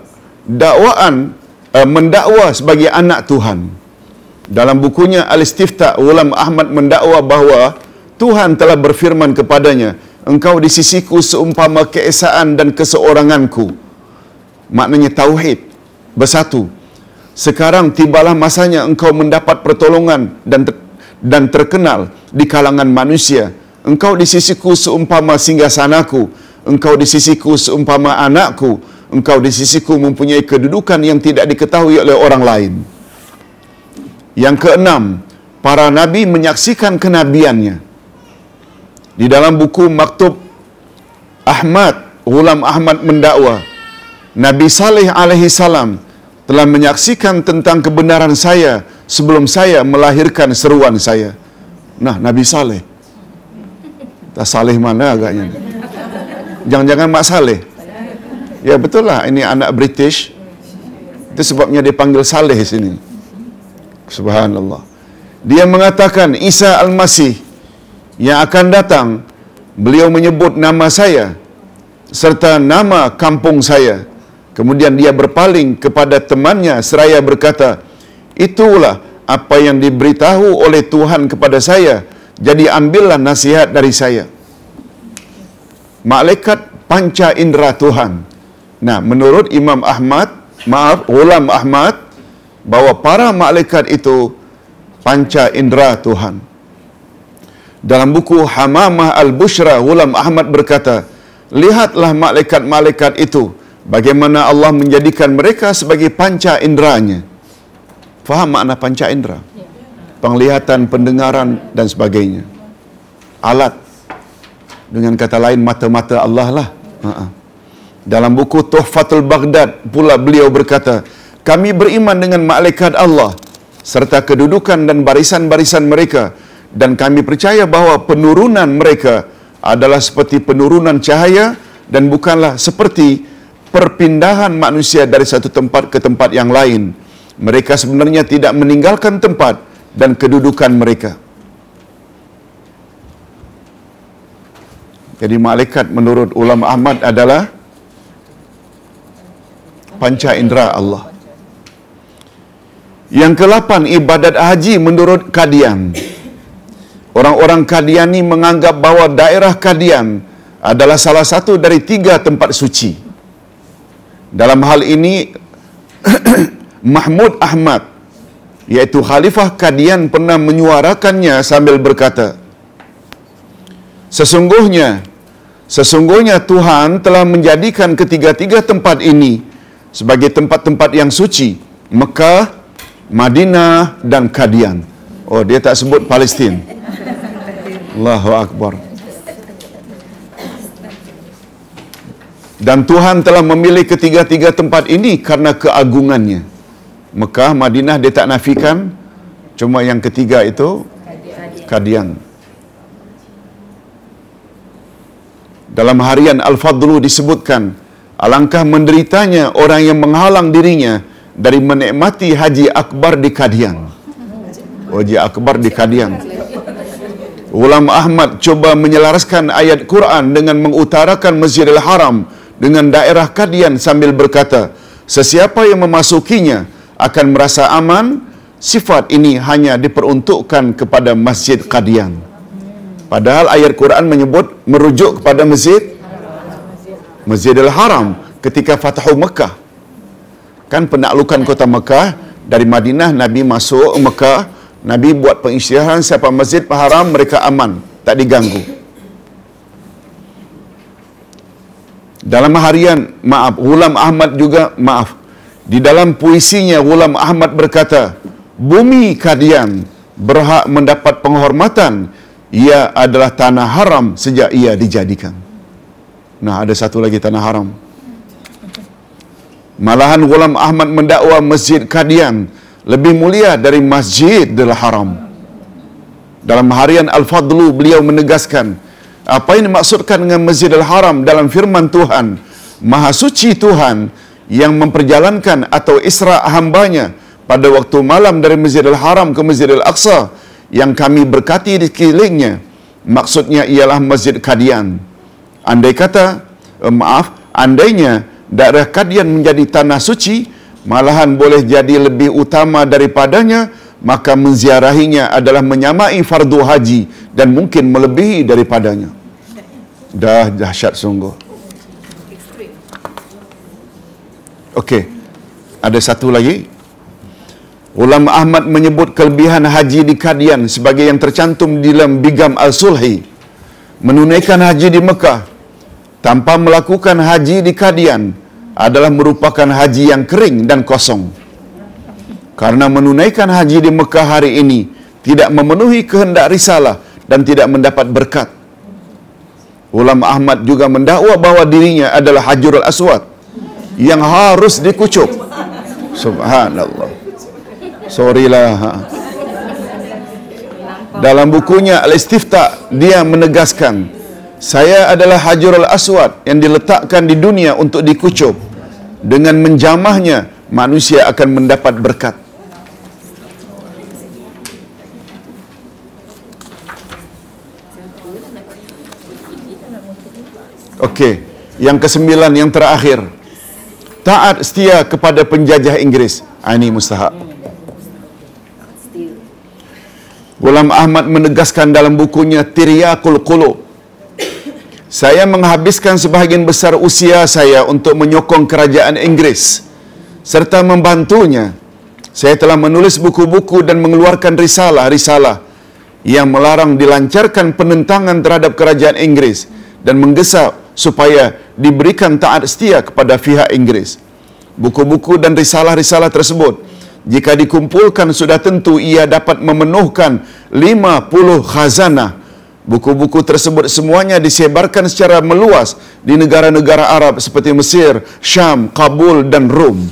mendakwa sebagai anak Tuhan. Dalam bukunya Al-Istiftah, Ghulam Ahmad mendakwa bahawa Tuhan telah berfirman kepadanya, engkau di sisiku seumpama keesaan dan keseoranganku. Maknanya tauhid, bersatu. Sekarang tibalah masanya engkau mendapat pertolongan dan terkenal di kalangan manusia. Engkau di sisiku seumpama singgasanaku, engkau di sisiku seumpama anakku, engkau di sisiku mempunyai kedudukan yang tidak diketahui oleh orang lain. Yang keenam, para nabi menyaksikan kenabiannya. Di dalam buku Maktub Ahmad, Ghulam Ahmad mendakwa Nabi Saleh alaihi salam telah menyaksikan tentang kebenaran saya sebelum saya melahirkan seruan saya. Nah, Nabi Saleh. Tak Saleh mana agaknya? Jangan-jangan Mak Saleh. Ya betul lah, ini anak British. Itu sebabnya dia panggil Saleh sini. Subhanallah. Dia mengatakan Isa Al-Masih yang akan datang, beliau menyebut nama saya serta nama kampung saya. Kemudian dia berpaling kepada temannya seraya berkata, itulah apa yang diberitahu oleh Tuhan kepada saya, jadi ambillah nasihat dari saya. Malaikat panca indera Tuhan. Nah, menurut Imam Ahmad, Ghulam Ahmad, bahawa para malaikat itu panca indera Tuhan. Dalam buku Hamamah Al-Bushra, Ghulam Ahmad berkata, lihatlah malaikat-malaikat itu Bagaimana Allah menjadikan mereka sebagai panca inderanya. Faham makna panca indera? Penglihatan, pendengaran dan sebagainya. Alat. Dengan kata lain, mata-mata Allah lah. Dalam buku Tuhfatul Baghdad pula beliau berkata, kami beriman dengan malaikat Allah serta kedudukan dan barisan-barisan mereka, dan kami percaya bahawa penurunan mereka adalah seperti penurunan cahaya dan bukanlah seperti perpindahan manusia dari satu tempat ke tempat yang lain. Mereka sebenarnya tidak meninggalkan tempat dan kedudukan mereka. Jadi malaikat menurut ulama Ahmad adalah panca indera Allah. Yang ke-8, ibadat haji menurut Qadian. Orang-orang Qadiani menganggap bahawa daerah Qadian adalah salah satu dari 3 tempat suci. Dalam hal ini Mahmud Ahmad, iaitu Khalifah Qadian, pernah menyuarakannya sambil berkata, Sesungguhnya Tuhan telah menjadikan ketiga-tiga tempat ini sebagai tempat-tempat yang suci, Mekah, Madinah dan Qadian. Oh, dia tak sebut Palestin. Allahu Akbar. Dan Tuhan telah memilih ketiga-tiga tempat ini karena keagungannya. Mekah, Madinah dia tak nafikan, cuma yang ketiga itu Qadian. Dalam harian Al-Fadlu disebutkan, alangkah menderitanya orang yang menghalang dirinya dari menikmati Haji Akbar di Qadian. Haji Akbar di Qadian. Ulama Ahmad cuba menyelaraskan ayat Quran dengan mengutarakan Masjidil Haram dengan daerah Qadian sambil berkata, sesiapa yang memasukinya akan merasa aman. Sifat ini hanya diperuntukkan kepada Masjid Qadian. Padahal ayat Quran merujuk kepada Masjidil Haram ketika Fathu Mekah. Kan penaklukan kota Mekah, dari Madinah Nabi masuk Mekah, Nabi buat pengisytiharan siapa Masjid Haram mereka aman, tak diganggu. Dalam harian, Ghulam Ahmad juga, di dalam puisinya Ghulam Ahmad berkata, bumi Qadian berhak mendapat penghormatan. Ia adalah tanah haram sejak ia dijadikan. Nah, ada satu lagi tanah haram. Malahan Ghulam Ahmad mendakwa Masjid Qadian lebih mulia dari Masjidil Haram. Dalam harian Al-Fadlu beliau menegaskan, apa yang dimaksudkan dengan Masjidil Haram dalam firman Tuhan, Maha Suci Tuhan yang memperjalankan atau Isra' hambanya pada waktu malam dari Masjidil Haram ke Masjidil Aqsa yang kami berkati di sekelilingnya, maksudnya ialah Masjid Qadian. Andainya daerah Qadian menjadi tanah suci, malahan boleh jadi lebih utama daripadanya, maka menziarahinya adalah menyamai fardu haji dan mungkin melebihi daripadanya. Dah dahsyat sungguh. Okey, ada satu lagi. Ulama Ahmad menyebut kelebihan haji di Qadian sebagai yang tercantum di dalam Bigam Al-Sulhi. Menunaikan haji di Mekah tanpa melakukan haji di Qadian adalah merupakan haji yang kering dan kosong. Karena menunaikan haji di Mekah hari ini tidak memenuhi kehendak risalah dan tidak mendapat berkat. Ulama Ahmad juga mendakwa bahawa dirinya adalah Hajrul Aswad yang harus dikucuk. Subhanallah. Sorrylah. Dalam bukunya Al-Istifta' dia menegaskan, saya adalah Hajrul Aswad yang diletakkan di dunia untuk dikucuk. Dengan menjamahnya manusia akan mendapat berkat. Okey, yang ke-9 yang terakhir. Taat setia kepada penjajah Inggeris. Ini mustahak. Ghulam Ahmad menegaskan dalam bukunya Tiryaqul Qulub, saya menghabiskan sebahagian besar usia saya untuk menyokong kerajaan Inggeris serta membantunya. Saya telah menulis buku-buku dan mengeluarkan risalah-risalah yang melarang dilancarkan penentangan terhadap kerajaan Inggeris dan menggesa supaya diberikan taat setia kepada pihak Inggeris. Buku-buku dan risalah-risalah tersebut, jika dikumpulkan sudah tentu ia dapat memenuhkan 50 khazanah. Buku-buku tersebut semuanya disebarkan secara meluas di negara-negara Arab seperti Mesir, Syam, Kabul dan Rom.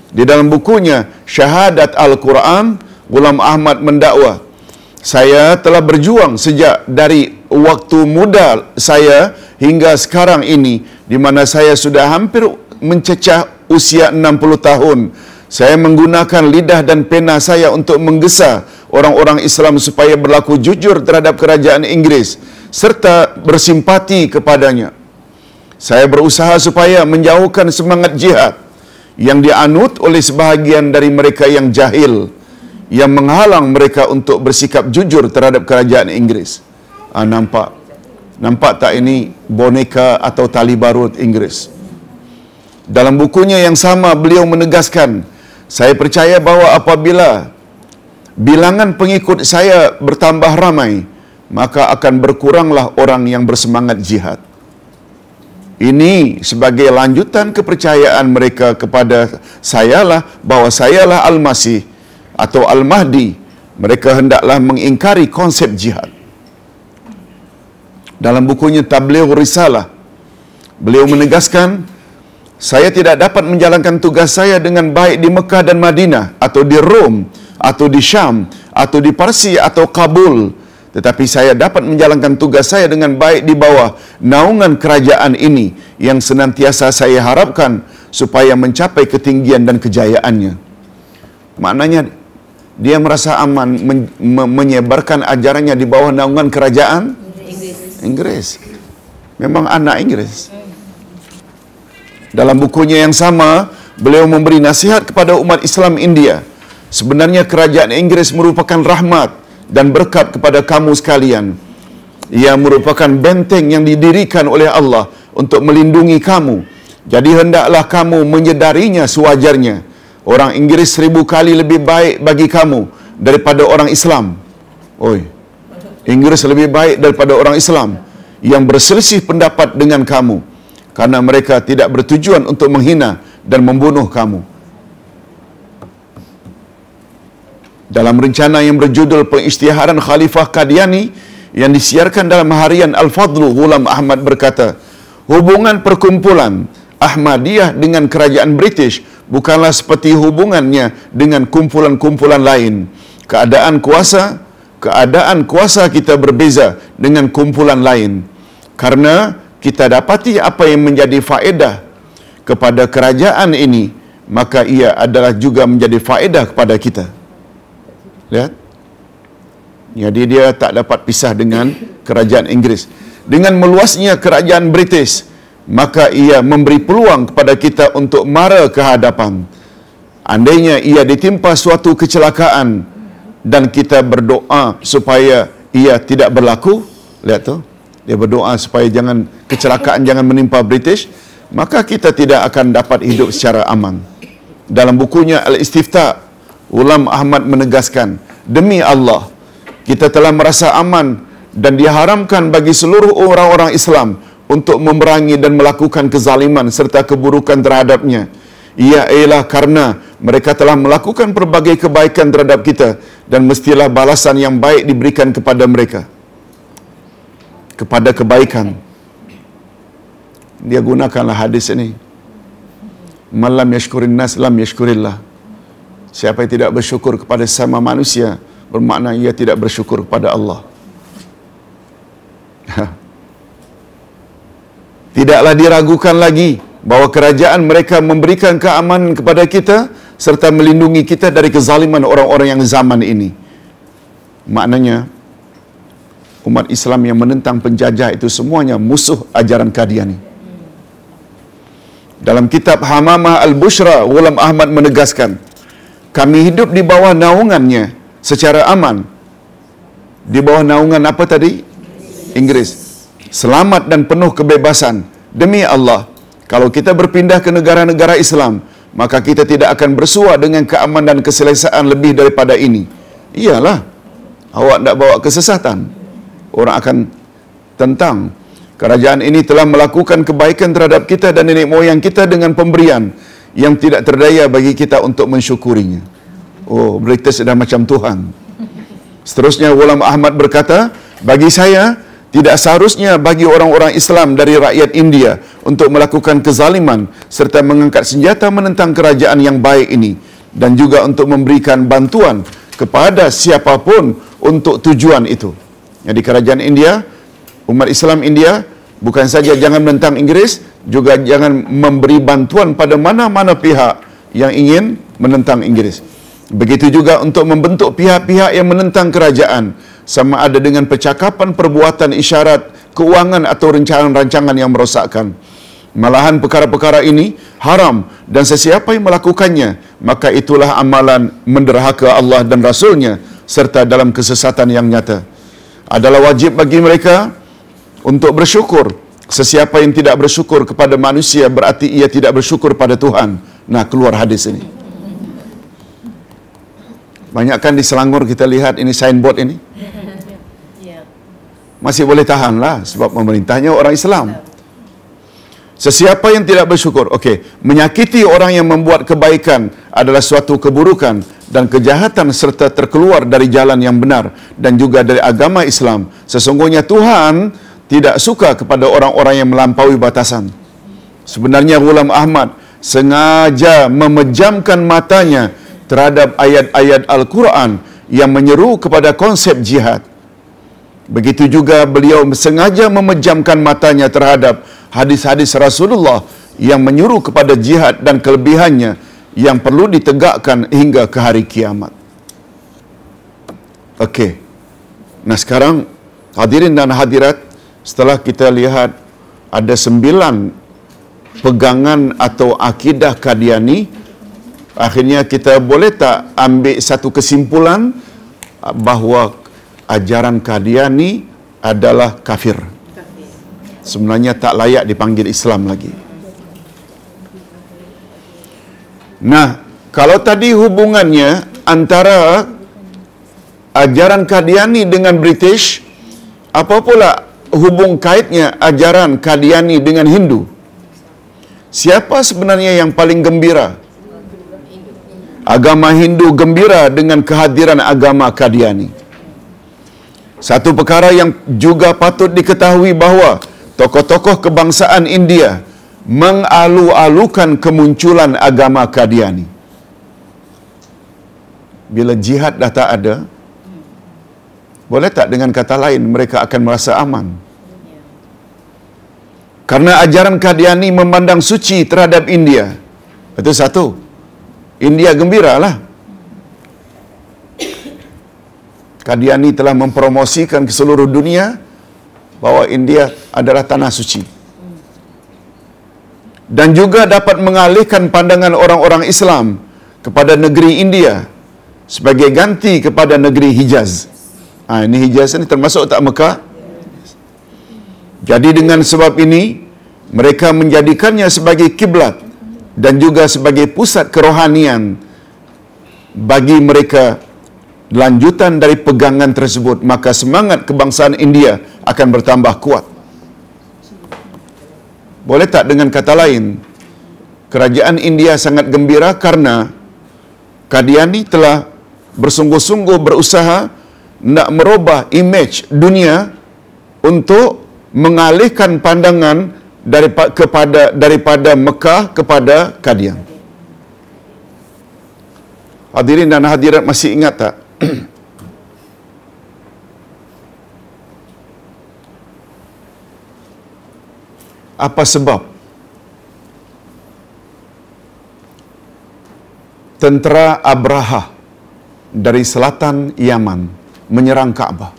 Di dalam bukunya Syahadat Al-Quran, Ghulam Ahmad mendakwa, saya telah berjuang sejak dari waktu muda saya hingga sekarang ini, di mana saya sudah hampir mencecah usia 60 tahun. Saya menggunakan lidah dan pena saya untuk menggesa orang-orang Islam supaya berlaku jujur terhadap kerajaan Inggeris serta bersimpati kepadanya. Saya berusaha supaya menjauhkan semangat jihad yang dianut oleh sebahagian dari mereka yang jahil, yang menghalang mereka untuk bersikap jujur terhadap kerajaan Inggeris. Nampak tak ini boneka atau tali barut Inggeris? Dalam bukunya yang sama, beliau menegaskan, saya percaya bahawa apabila bilangan pengikut saya bertambah ramai, maka akan berkuranglah orang yang bersemangat jihad. Ini sebagai lanjutan kepercayaan mereka kepada sayalah, bahawa sayalah Al-Masih atau Al-Mahdi. Mereka hendaklah mengingkari konsep jihad. Dalam bukunya Tabligh Risalah, beliau menegaskan, saya tidak dapat menjalankan tugas saya dengan baik di Mekah dan Madinah, atau di Rom, atau di Syam, atau di Parsi, atau Kabul. Tetapi saya dapat menjalankan tugas saya dengan baik di bawah naungan kerajaan ini yang senantiasa saya harapkan supaya mencapai ketinggian dan kejayaannya. Maknanya, dia merasa aman menyebarkan ajarannya di bawah naungan kerajaan Inggeris. Memang anak Inggeris. Dalam bukunya yang sama, beliau memberi nasihat kepada umat Islam India. Sebenarnya kerajaan Inggeris merupakan rahmat dan berkat kepada kamu sekalian. Ia merupakan benteng yang didirikan oleh Allah untuk melindungi kamu. Jadi hendaklah kamu menyedarinya sewajarnya. Orang Inggeris 1000 kali lebih baik bagi kamu daripada orang Islam. Inggeris lebih baik daripada orang Islam yang berselisih pendapat dengan kamu, karena mereka tidak bertujuan untuk menghina dan membunuh kamu. Dalam rencana yang berjudul Pengisytiharan Khalifah Qadiani yang disiarkan dalam harian Al-Fadlu, Ghulam Ahmad berkata, hubungan perkumpulan Ahmadiyah dengan kerajaan British bukanlah seperti hubungannya dengan kumpulan-kumpulan lain. Keadaan kuasa kita berbeza dengan kumpulan lain, karena kita dapati apa yang menjadi faedah kepada kerajaan ini, maka ia adalah juga menjadi faedah kepada kita. Lihat. Jadi dia tak dapat pisah dengan kerajaan Inggeris. Dengan meluasnya kerajaan British, maka ia memberi peluang kepada kita untuk mara ke hadapan. Andainya ia ditimpa suatu kecelakaan dan kita berdoa supaya ia tidak berlaku, lihat tu, dia berdoa supaya kecelakaan jangan menimpa British, maka kita tidak akan dapat hidup secara aman. Dalam bukunya Al-Istifta, Ghulam Ahmad menegaskan, demi Allah, kita telah merasa aman dan diharamkan bagi seluruh orang-orang Islam untuk memerangi dan melakukan kezaliman serta keburukan terhadapnya. Ia ialah karena mereka telah melakukan pelbagai kebaikan terhadap kita, dan mestilah balasan yang baik diberikan kepada mereka, kepada kebaikan. Dia gunakanlah hadis ini, man lam yashkurin nas lam yashkurillah. Siapa yang tidak bersyukur kepada sesama manusia, bermakna ia tidak bersyukur kepada Allah. Tidaklah diragukan lagi bahawa kerajaan mereka memberikan keamanan kepada kita serta melindungi kita dari kezaliman orang-orang yang zaman ini. Maknanya, umat Islam yang menentang penjajah itu semuanya musuh ajaran Qadiani. Dalam kitab Hamamah Al-Bushra, Ghulam Ahmad menegaskan, kami hidup di bawah naungannya secara aman. Di bawah naungan apa tadi? Inggeris. Selamat dan penuh kebebasan. Demi Allah, kalau kita berpindah ke negara-negara Islam, maka kita tidak akan bersua dengan keamanan dan keselesaan lebih daripada ini. Iyalah, awak tak bawa kesesatan, orang akan tentang. Kerajaan ini telah melakukan kebaikan terhadap kita dan nenek moyang kita dengan pemberian yang tidak terdaya bagi kita untuk mensyukurinya. Oh, berita sudah macam Tuhan. Seterusnya, Ghulam Ahmad berkata, bagi saya, tidak seharusnya bagi orang-orang Islam dari rakyat India untuk melakukan kezaliman serta mengangkat senjata menentang kerajaan yang baik ini dan juga untuk memberikan bantuan kepada siapapun untuk tujuan itu. Jadi kerajaan India, umat Islam India, bukan saja jangan menentang Inggeris, juga jangan memberi bantuan pada mana-mana pihak yang ingin menentang Inggeris. Begitu juga untuk membentuk pihak-pihak yang menentang kerajaan, sama ada dengan percakapan, perbuatan, isyarat, keuangan atau rancangan-rancangan yang merosakkan. Malahan perkara-perkara ini haram dan sesiapa yang melakukannya, maka itulah amalan menderhaka Allah dan Rasul-Nya serta dalam kesesatan yang nyata. Adalah wajib bagi mereka untuk bersyukur. Sesiapa yang tidak bersyukur kepada manusia berarti ia tidak bersyukur pada Tuhan. Nah, keluar hadis ini. Banyakkan di Selangor kita lihat ini signboard ini. Masih boleh tahanlah sebab pemerintahnya orang Islam. Sesiapa yang tidak bersyukur, okey, menyakiti orang yang membuat kebaikan adalah suatu keburukan dan kejahatan serta terkeluar dari jalan yang benar dan juga dari agama Islam. Sesungguhnya Tuhan tidak suka kepada orang-orang yang melampaui batasan. Sebenarnya Ghulam Ahmad sengaja memejamkan matanya terhadap ayat-ayat Al-Quran yang menyeru kepada konsep jihad. Begitu juga beliau sengaja memejamkan matanya terhadap hadis-hadis Rasulullah yang menyuruh kepada jihad dan kelebihannya yang perlu ditegakkan hingga ke hari kiamat. Okey. Nah, sekarang hadirin dan hadirat, setelah kita lihat ada 9 pegangan atau akidah Qadiani, akhirnya kita boleh tak ambil satu kesimpulan bahawa ajaran Qadiani adalah kafir. Sebenarnya tak layak dipanggil Islam lagi. Nah, kalau tadi hubungannya antara ajaran Qadiani dengan British, apa pula hubung kaitnya ajaran Qadiani dengan Hindu? Siapa sebenarnya yang paling gembira? Agama Hindu gembira dengan kehadiran agama Qadiani. Satu perkara yang juga patut diketahui bahawa tokoh-tokoh kebangsaan India mengalu-alukan kemunculan agama Qadiani. Bila jihad dah tak ada, boleh tak dengan kata lain mereka akan merasa aman? Karena ajaran Qadiani memandang suci terhadap India. Itu satu. India gembiralah. Qadiani telah mempromosikan ke seluruh dunia bahawa India adalah tanah suci. Dan juga dapat mengalihkan pandangan orang-orang Islam kepada negeri India sebagai ganti kepada negeri Hijaz. Ini Hijaz ini termasuk tak Mekah? Jadi dengan sebab ini, mereka menjadikannya sebagai kiblat dan juga sebagai pusat kerohanian bagi mereka. Lanjutan dari pegangan tersebut, maka semangat kebangsaan India akan bertambah kuat. Boleh tak dengan kata lain, kerajaan India sangat gembira karena Qadiani telah bersungguh-sungguh berusaha nak merubah imej dunia untuk mengalihkan pandangan daripada Mekah kepada Qadian. Hadirin dan hadirat masih ingat tak? Apa sebab tentera Abraha dari selatan Yaman menyerang Kaabah?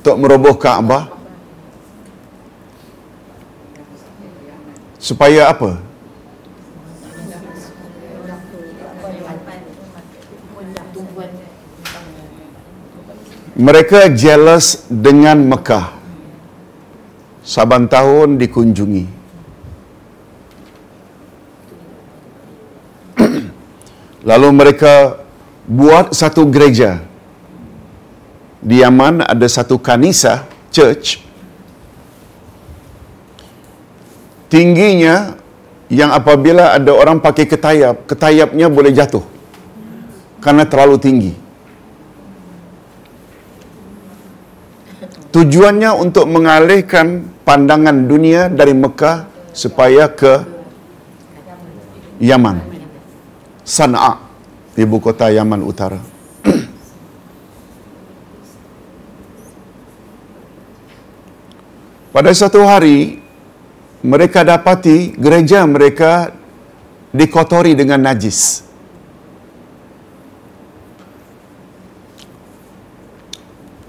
Untuk meroboh Kaabah. Supaya apa? Mereka jealous dengan Mekah. Saban tahun dikunjungi. Lalu mereka buat satu gereja. Di Yaman ada satu kanisa, church, tingginya yang apabila ada orang pakai ketayap, ketayapnya boleh jatuh karena terlalu tinggi. Tujuannya untuk mengalihkan pandangan dunia dari Mekah supaya ke Yaman, Sana'a, ibu kota Yaman Utara. Pada suatu hari, mereka dapati gereja mereka dikotori dengan najis.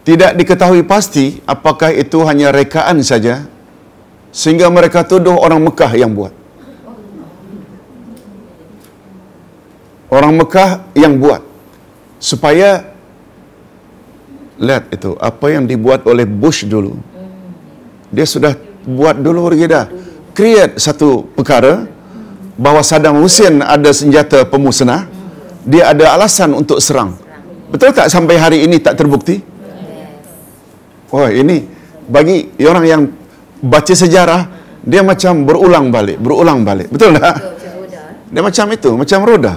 Tidak diketahui pasti apakah itu hanya rekaan saja, sehingga mereka tuduh orang Mekah yang buat. Orang Mekah yang buat. Supaya, lihat itu, apa yang dibuat oleh Bush dulu. Dia sudah buat dulu dah. Create satu perkara, bahawa Saddam Hussein ada senjata pemusnah, dia ada alasan untuk serang. Betul tak sampai hari ini tak terbukti? Oh, ini bagi orang yang baca sejarah, dia macam berulang balik. Betul tak? Dia macam itu, macam roda.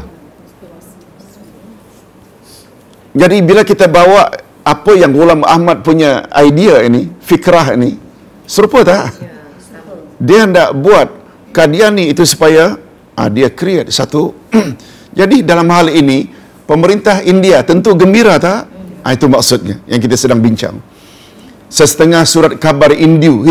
Jadi bila kita bawa apa yang Ghulam Ahmad punya idea ini, fikrah ini, serupa tak? Dia hendak buat Qadiani itu supaya dia create satu. Jadi dalam hal ini, pemerintah India tentu gembira tak? Itu maksudnya yang kita sedang bincang. Sesetengah surat khabar Hindu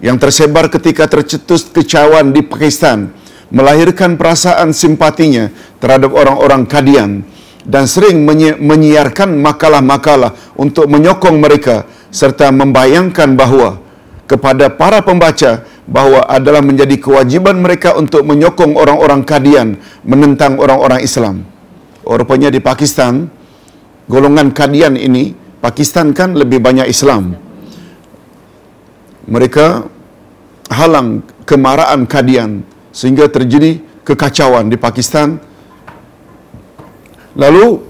yang tersebar ketika tercetus kecauan di Pakistan melahirkan perasaan simpatinya terhadap orang-orang Qadian dan sering menyiarkan makalah-makalah untuk menyokong mereka serta membayangkan bahawa kepada para pembaca bahawa adalah menjadi kewajiban mereka untuk menyokong orang-orang Qadian menentang orang-orang Islam. Rupanya di Pakistan, golongan Qadian ini, Pakistan kan lebih banyak Islam. Mereka halang kemarahan Qadian sehingga terjadi kekacauan di Pakistan. Lalu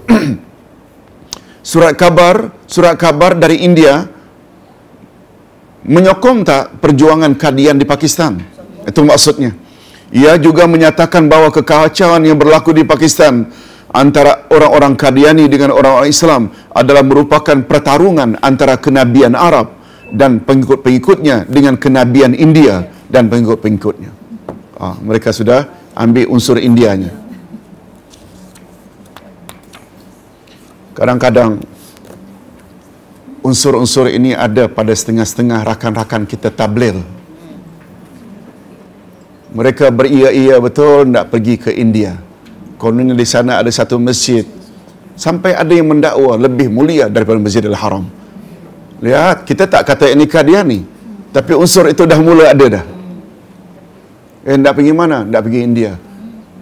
surat kabar dari India menyokong tak perjuangan Qadian di Pakistan? Itu maksudnya. Ia juga menyatakan bahawa kekacauan yang berlaku di Pakistan antara orang-orang Qadiani dengan orang-orang Islam adalah merupakan pertarungan antara kenabian Arab dan pengikut-pengikutnya dengan kenabian India dan pengikut-pengikutnya. Mereka sudah ambil unsur Indianya. Kadang-kadang unsur-unsur ini ada pada setengah-setengah rakan-rakan kita tabligh. Mereka beria-ia betul nak pergi ke India. Kononnya di sana ada satu masjid. Sampai ada yang mendakwa lebih mulia daripada Masjidil Haram. Lihat, kita tak kata ini Qadiani, tapi unsur itu dah mula ada dah. Nak pergi mana? Nak pergi India.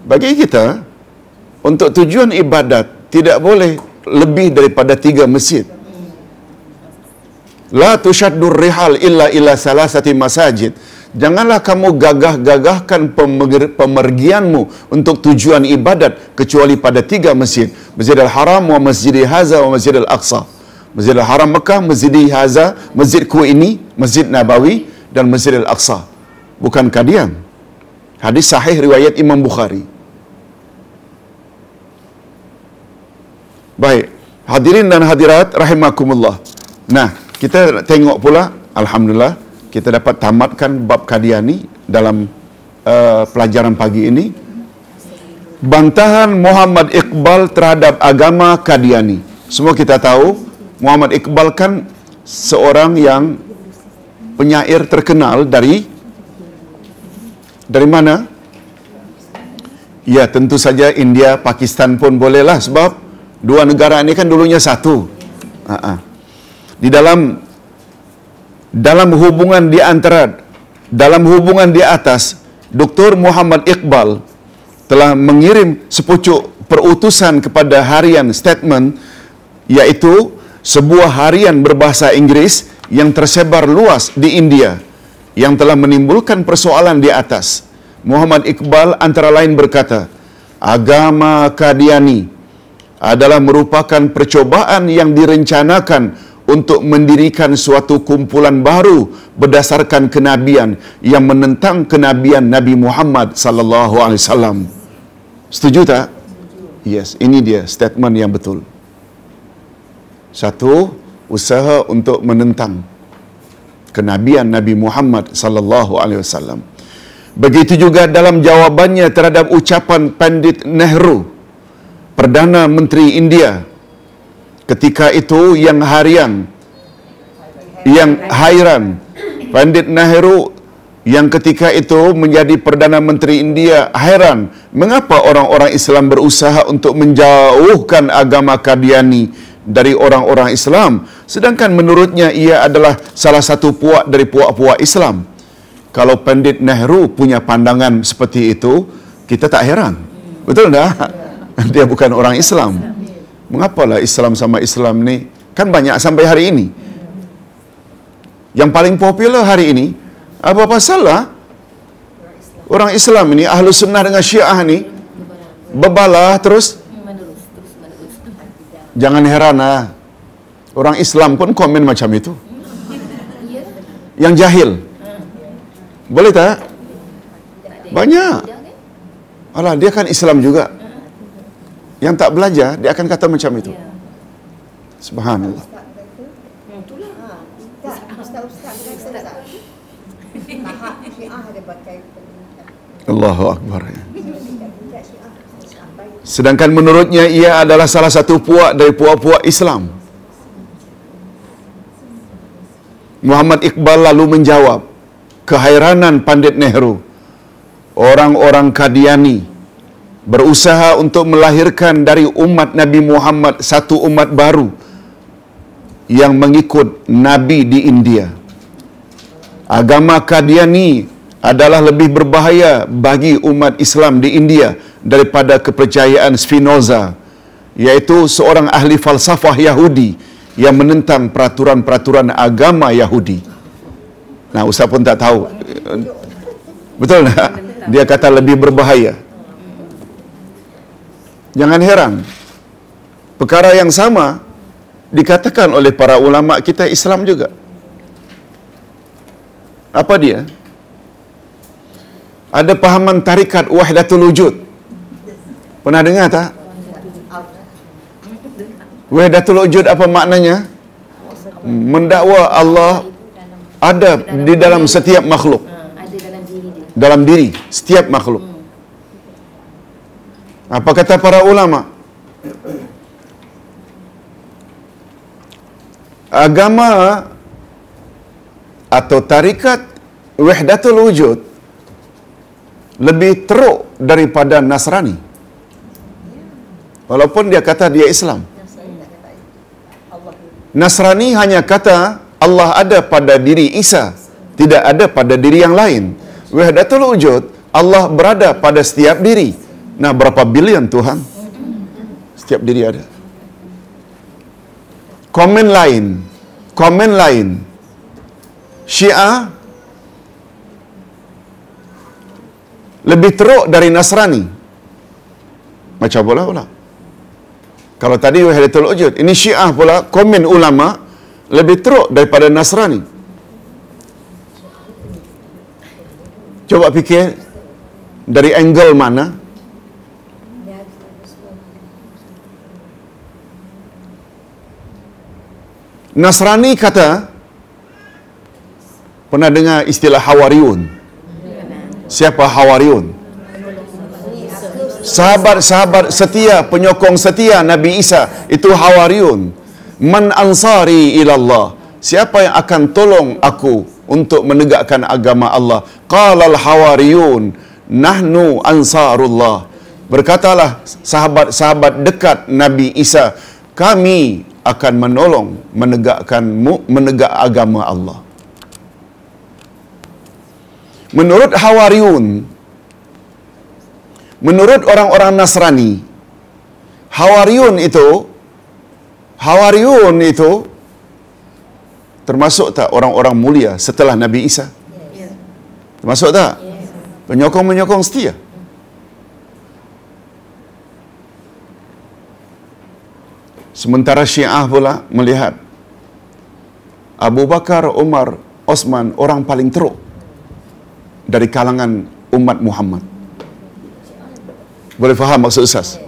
Bagi kita, untuk tujuan ibadat, tidak boleh lebih daripada 3 masjid. La tushaddur rihal illa ila salasati masajid. Janganlah kamu gagah-gagahkan pemergianmu untuk tujuan ibadat kecuali pada 3 masjid. Masjidil Haram wa Masjidil Haza wa Masjidil Aqsa. Masjidil Haram Mekah, Masjidil Haza, Masjidku ini, Masjid Nabawi dan Masjidil Aqsa. Bukan Qadian. Hadis sahih riwayat Imam Bukhari. Baik, hadirin dan hadirat rahimakumullah. Nah, kita tengok pula, alhamdulillah, kita dapat tamatkan bab Qadiani dalam pelajaran pagi ini. Bantahan Muhammad Iqbal terhadap agama Qadiani. Semua kita tahu, Muhammad Iqbal kan seorang yang penyair terkenal dari mana? Ya, tentu saja India, Pakistan pun bolehlah, sebab dua negara ini kan dulunya satu. Di dalam hubungan di antara, dalam hubungan di atas, Dr. Muhammad Iqbal telah mengirim sepucuk perutusan kepada harian Statement, iaitu sebuah harian berbahasa Inggeris yang tersebar luas di India, yang telah menimbulkan persoalan di atas. Muhammad Iqbal antara lain berkata, agama Qadiani adalah merupakan percobaan yang direncanakan untuk mendirikan suatu kumpulan baru berdasarkan kenabian yang menentang kenabian Nabi Muhammad sallallahu alaihi wasallam. Setuju tak? Yes, ini dia statement yang betul. Satu, usaha untuk menentang kenabian Nabi Muhammad sallallahu alaihi wasallam. Begitu juga dalam jawabannya terhadap ucapan Pandit Nehru, Perdana Menteri India, ketika itu yang hairan. Pandit Nehru yang ketika itu menjadi Perdana Menteri India hairan mengapa orang-orang Islam berusaha untuk menjauhkan agama Qadiani dari orang-orang Islam, sedangkan menurutnya ia adalah salah satu puak dari puak-puak Islam. Kalau Pandit Nehru punya pandangan seperti itu, kita tak heran. Betul tak? Dia bukan orang Islam. Mengapalah Islam sama Islam ni? Kan banyak sampai hari ini. Yang paling popular hari ini, apa pasal lah orang Islam ini, Ahlu Sunnah dengan Syiah ni berbalah terus. Jangan heran lah, orang Islam pun komen macam itu. Yang jahil, boleh tak? Banyak. Alah, dia kan Islam juga. Yang tak belajar, dia akan kata macam itu. Subhanallah. Allahu Akbar. Sedangkan menurutnya ia adalah salah satu puak dari puak-puak Islam. Muhammad Iqbal lalu menjawab kehairanan Pandit Nehru. Orang-orang Qadiani berusaha untuk melahirkan dari umat Nabi Muhammad satu umat baru yang mengikut Nabi di India. Agama Qadiani adalah lebih berbahaya bagi umat Islam di India daripada kepercayaan Spinoza, iaitu seorang ahli falsafah Yahudi yang menentang peraturan-peraturan agama Yahudi. Nah, Ustaz pun tak tahu. Betul tak? Dia kata lebih berbahaya. Jangan heran, perkara yang sama dikatakan oleh para ulama kita Islam juga. Apa dia? Ada pahaman tarikat Wahdatul Wujud. Pernah dengar tak? Wahdatul Wujud apa maknanya? Mendakwa Allah ada di dalam setiap makhluk. Dalam diri setiap makhluk. Apa kata para ulama? Agama atau tarikat Wahdatul Wujud lebih teruk daripada Nasrani. Walaupun dia kata dia Islam. Nasrani hanya kata Allah ada pada diri Isa, tidak ada pada diri yang lain. Wahdatul Wujud, Allah berada pada setiap diri. Nah, berapa bilion Tuhan? Setiap diri ada. Komen lain. Syiah lebih teruk dari Nasrani. Macam pula. Kalau tadi Wahdatul Wujud, ini Syiah pula, komen ulama lebih teruk daripada Nasrani. Coba fikir dari angle mana? Nasrani kata, pernah dengar istilah Hawariyun? Siapa Hawariyun? Sahabat-sahabat setia, penyokong setia Nabi Isa, itu Hawariyun. Man ansari ilallah, siapa yang akan tolong aku untuk menegakkan agama Allah? Qalal Hawariyun, nahnu ansarullah. Berkatalah sahabat-sahabat dekat Nabi Isa, kami akan menolong menegak agama Allah. Menurut Hawariyun, menurut orang-orang Nasrani, Hawariyun itu termasuk tak orang-orang mulia setelah Nabi Isa? Termasuk tak? Penyokong-penyokong setia. Sementara Syiah pula melihat Abu Bakar, Umar, Osman orang paling teruk dari kalangan umat Muhammad. Boleh faham maksud Ustaz?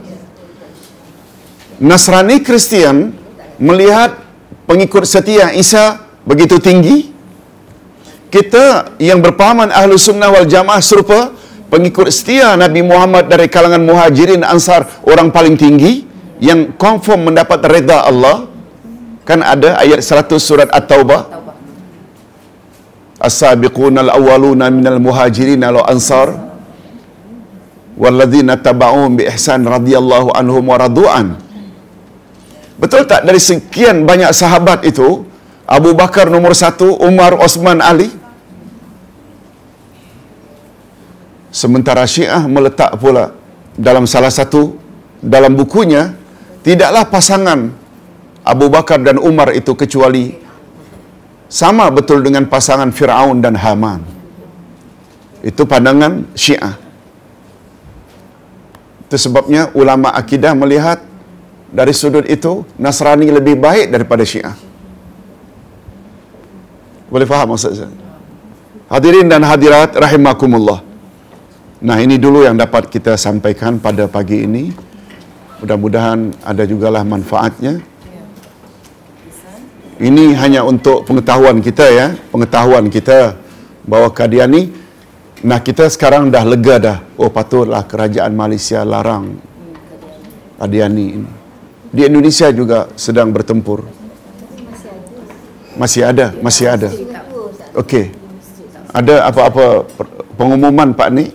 Nasrani Kristian melihat pengikut setia Isa begitu tinggi. Kita yang berpahaman Ahlu Sunnah wal Jamaah serupa, pengikut setia Nabi Muhammad dari kalangan Muhajirin Ansar orang paling tinggi, yang confirm mendapat redha Allah. Kan ada ayat 100 surat At-Taubah, As-sabiquna al-awwaluna minal muhajirin wal ansar walladzina tabauhum bi ihsan radhiyallahu anhum wa radu'an. Betul tak dari sekian banyak sahabat itu, Abu Bakar nomor 1, Umar, Osman, Ali? Sementara Syiah meletak pula dalam salah satu dalam bukunya, tidaklah pasangan Abu Bakar dan Umar itu kecuali sama betul dengan pasangan Fir'aun dan Haman. Itu pandangan Syiah. Itu sebabnya ulama akidah melihat dari sudut itu Nasrani lebih baik daripada Syiah. Boleh faham maksud saya? Hadirin dan hadirat rahimakumullah. Nah, ini dulu yang dapat kita sampaikan pada pagi ini. Mudah-mudahan ada jugalah manfaatnya. Ini hanya untuk pengetahuan kita ya, pengetahuan kita bahawa Qadiani, nah kita sekarang dah lega dah. Oh, patutlah kerajaan Malaysia larang Qadiani ini. Di Indonesia juga sedang bertempur. Masih ada. Okey. Ada apa-apa pengumuman Pak Ni?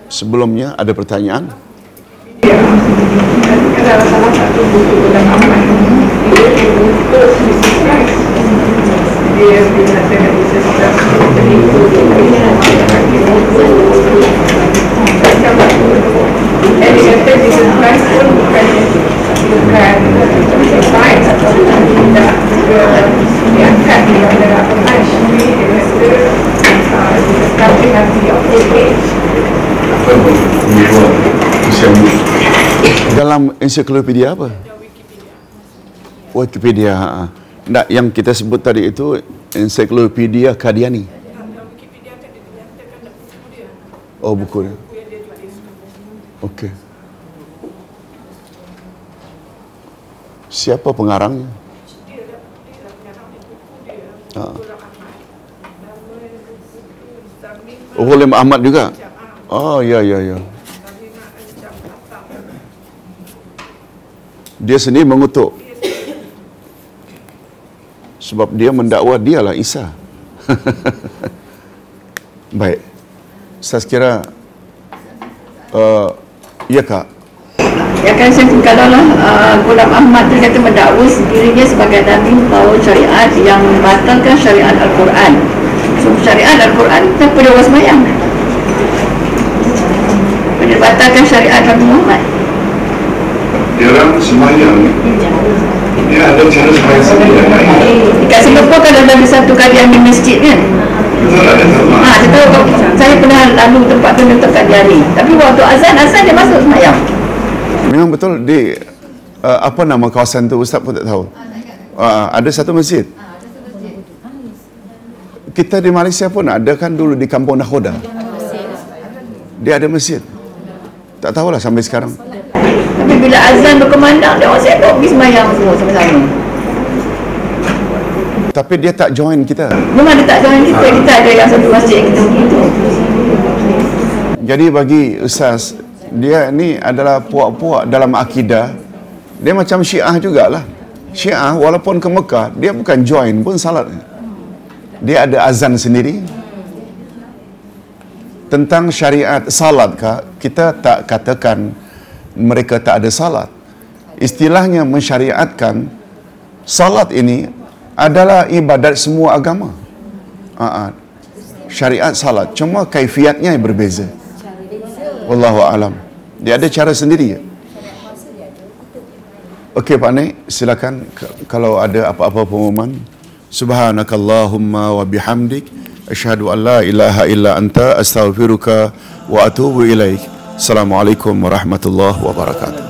Sebelumnya ada pertanyaan? Adalah salah satu buku dan aman. Dia untuk dia dengan sesuatu jadi dalam ensiklopedia apa? Wikipedia. Tak, yang kita sebut tadi itu ensiklopedia Qadiani. Oh, buku dia. Okey. Siapa pengarangnya? Oh, Ghulam Ahmad juga. Oh, ya. Dia sendiri mengutuk. Sebab dia mendakwa dialah Isa. Baik. Saya kira ya Kak. Ya kan saya kalaulah Ghulam Ahmad tu kata mendakwa dirinya sebagai nabi membawa syariat yang membatalkan syariat Al-Quran. So syariat Al-Quran kita perlu wasmayang. Membatalkan syariat Nabi Muhammad. Dia orang semayang. Dia ada cara semayang sendiri. Dekat Singapura kan ada satu Qadiani masjid kan? Betul ada sama. Saya tahu, saya pernah lalu tempat tu untuk Qadiani. Tapi waktu azan dia masuk semayang. Memang betul di apa nama kawasan tu Ustaz pun tak tahu. Ada satu masjid. Kita di Malaysia pun ada kan dulu di Kampung Nakhoda. Dia ada masjid. Tak tahulah sampai sekarang. Tapi bila azan berkumandang, dia orang sibuk pergi semayang semua sama-sama. Tapi dia tak join kita. Memang dia tak join kita, kita ada yang satu masjid kita begitu. Jadi bagi Ustaz, dia ni adalah puak-puak dalam akidah. Dia macam Syiah jugalah. Syiah walaupun ke Mekah, dia bukan join pun salat. Dia ada azan sendiri. Tentang syariat salat, Kak, kita tak katakan mereka tak ada salat. Istilahnya mensyariatkan salat ini adalah ibadat semua agama. Syariat salat, cuma kaifiatnya yang berbeza. Wallahu a'lam. Dia ada cara sendiri. Okey Pak Nek, silakan kalau ada apa-apa pengumuman. Subhanakallahumma wa bihamdik asyhadu an la ilaha illa anta astaghfiruka wa atubu ilaik. Assalamualaikum warahmatullahi wabarakatuh.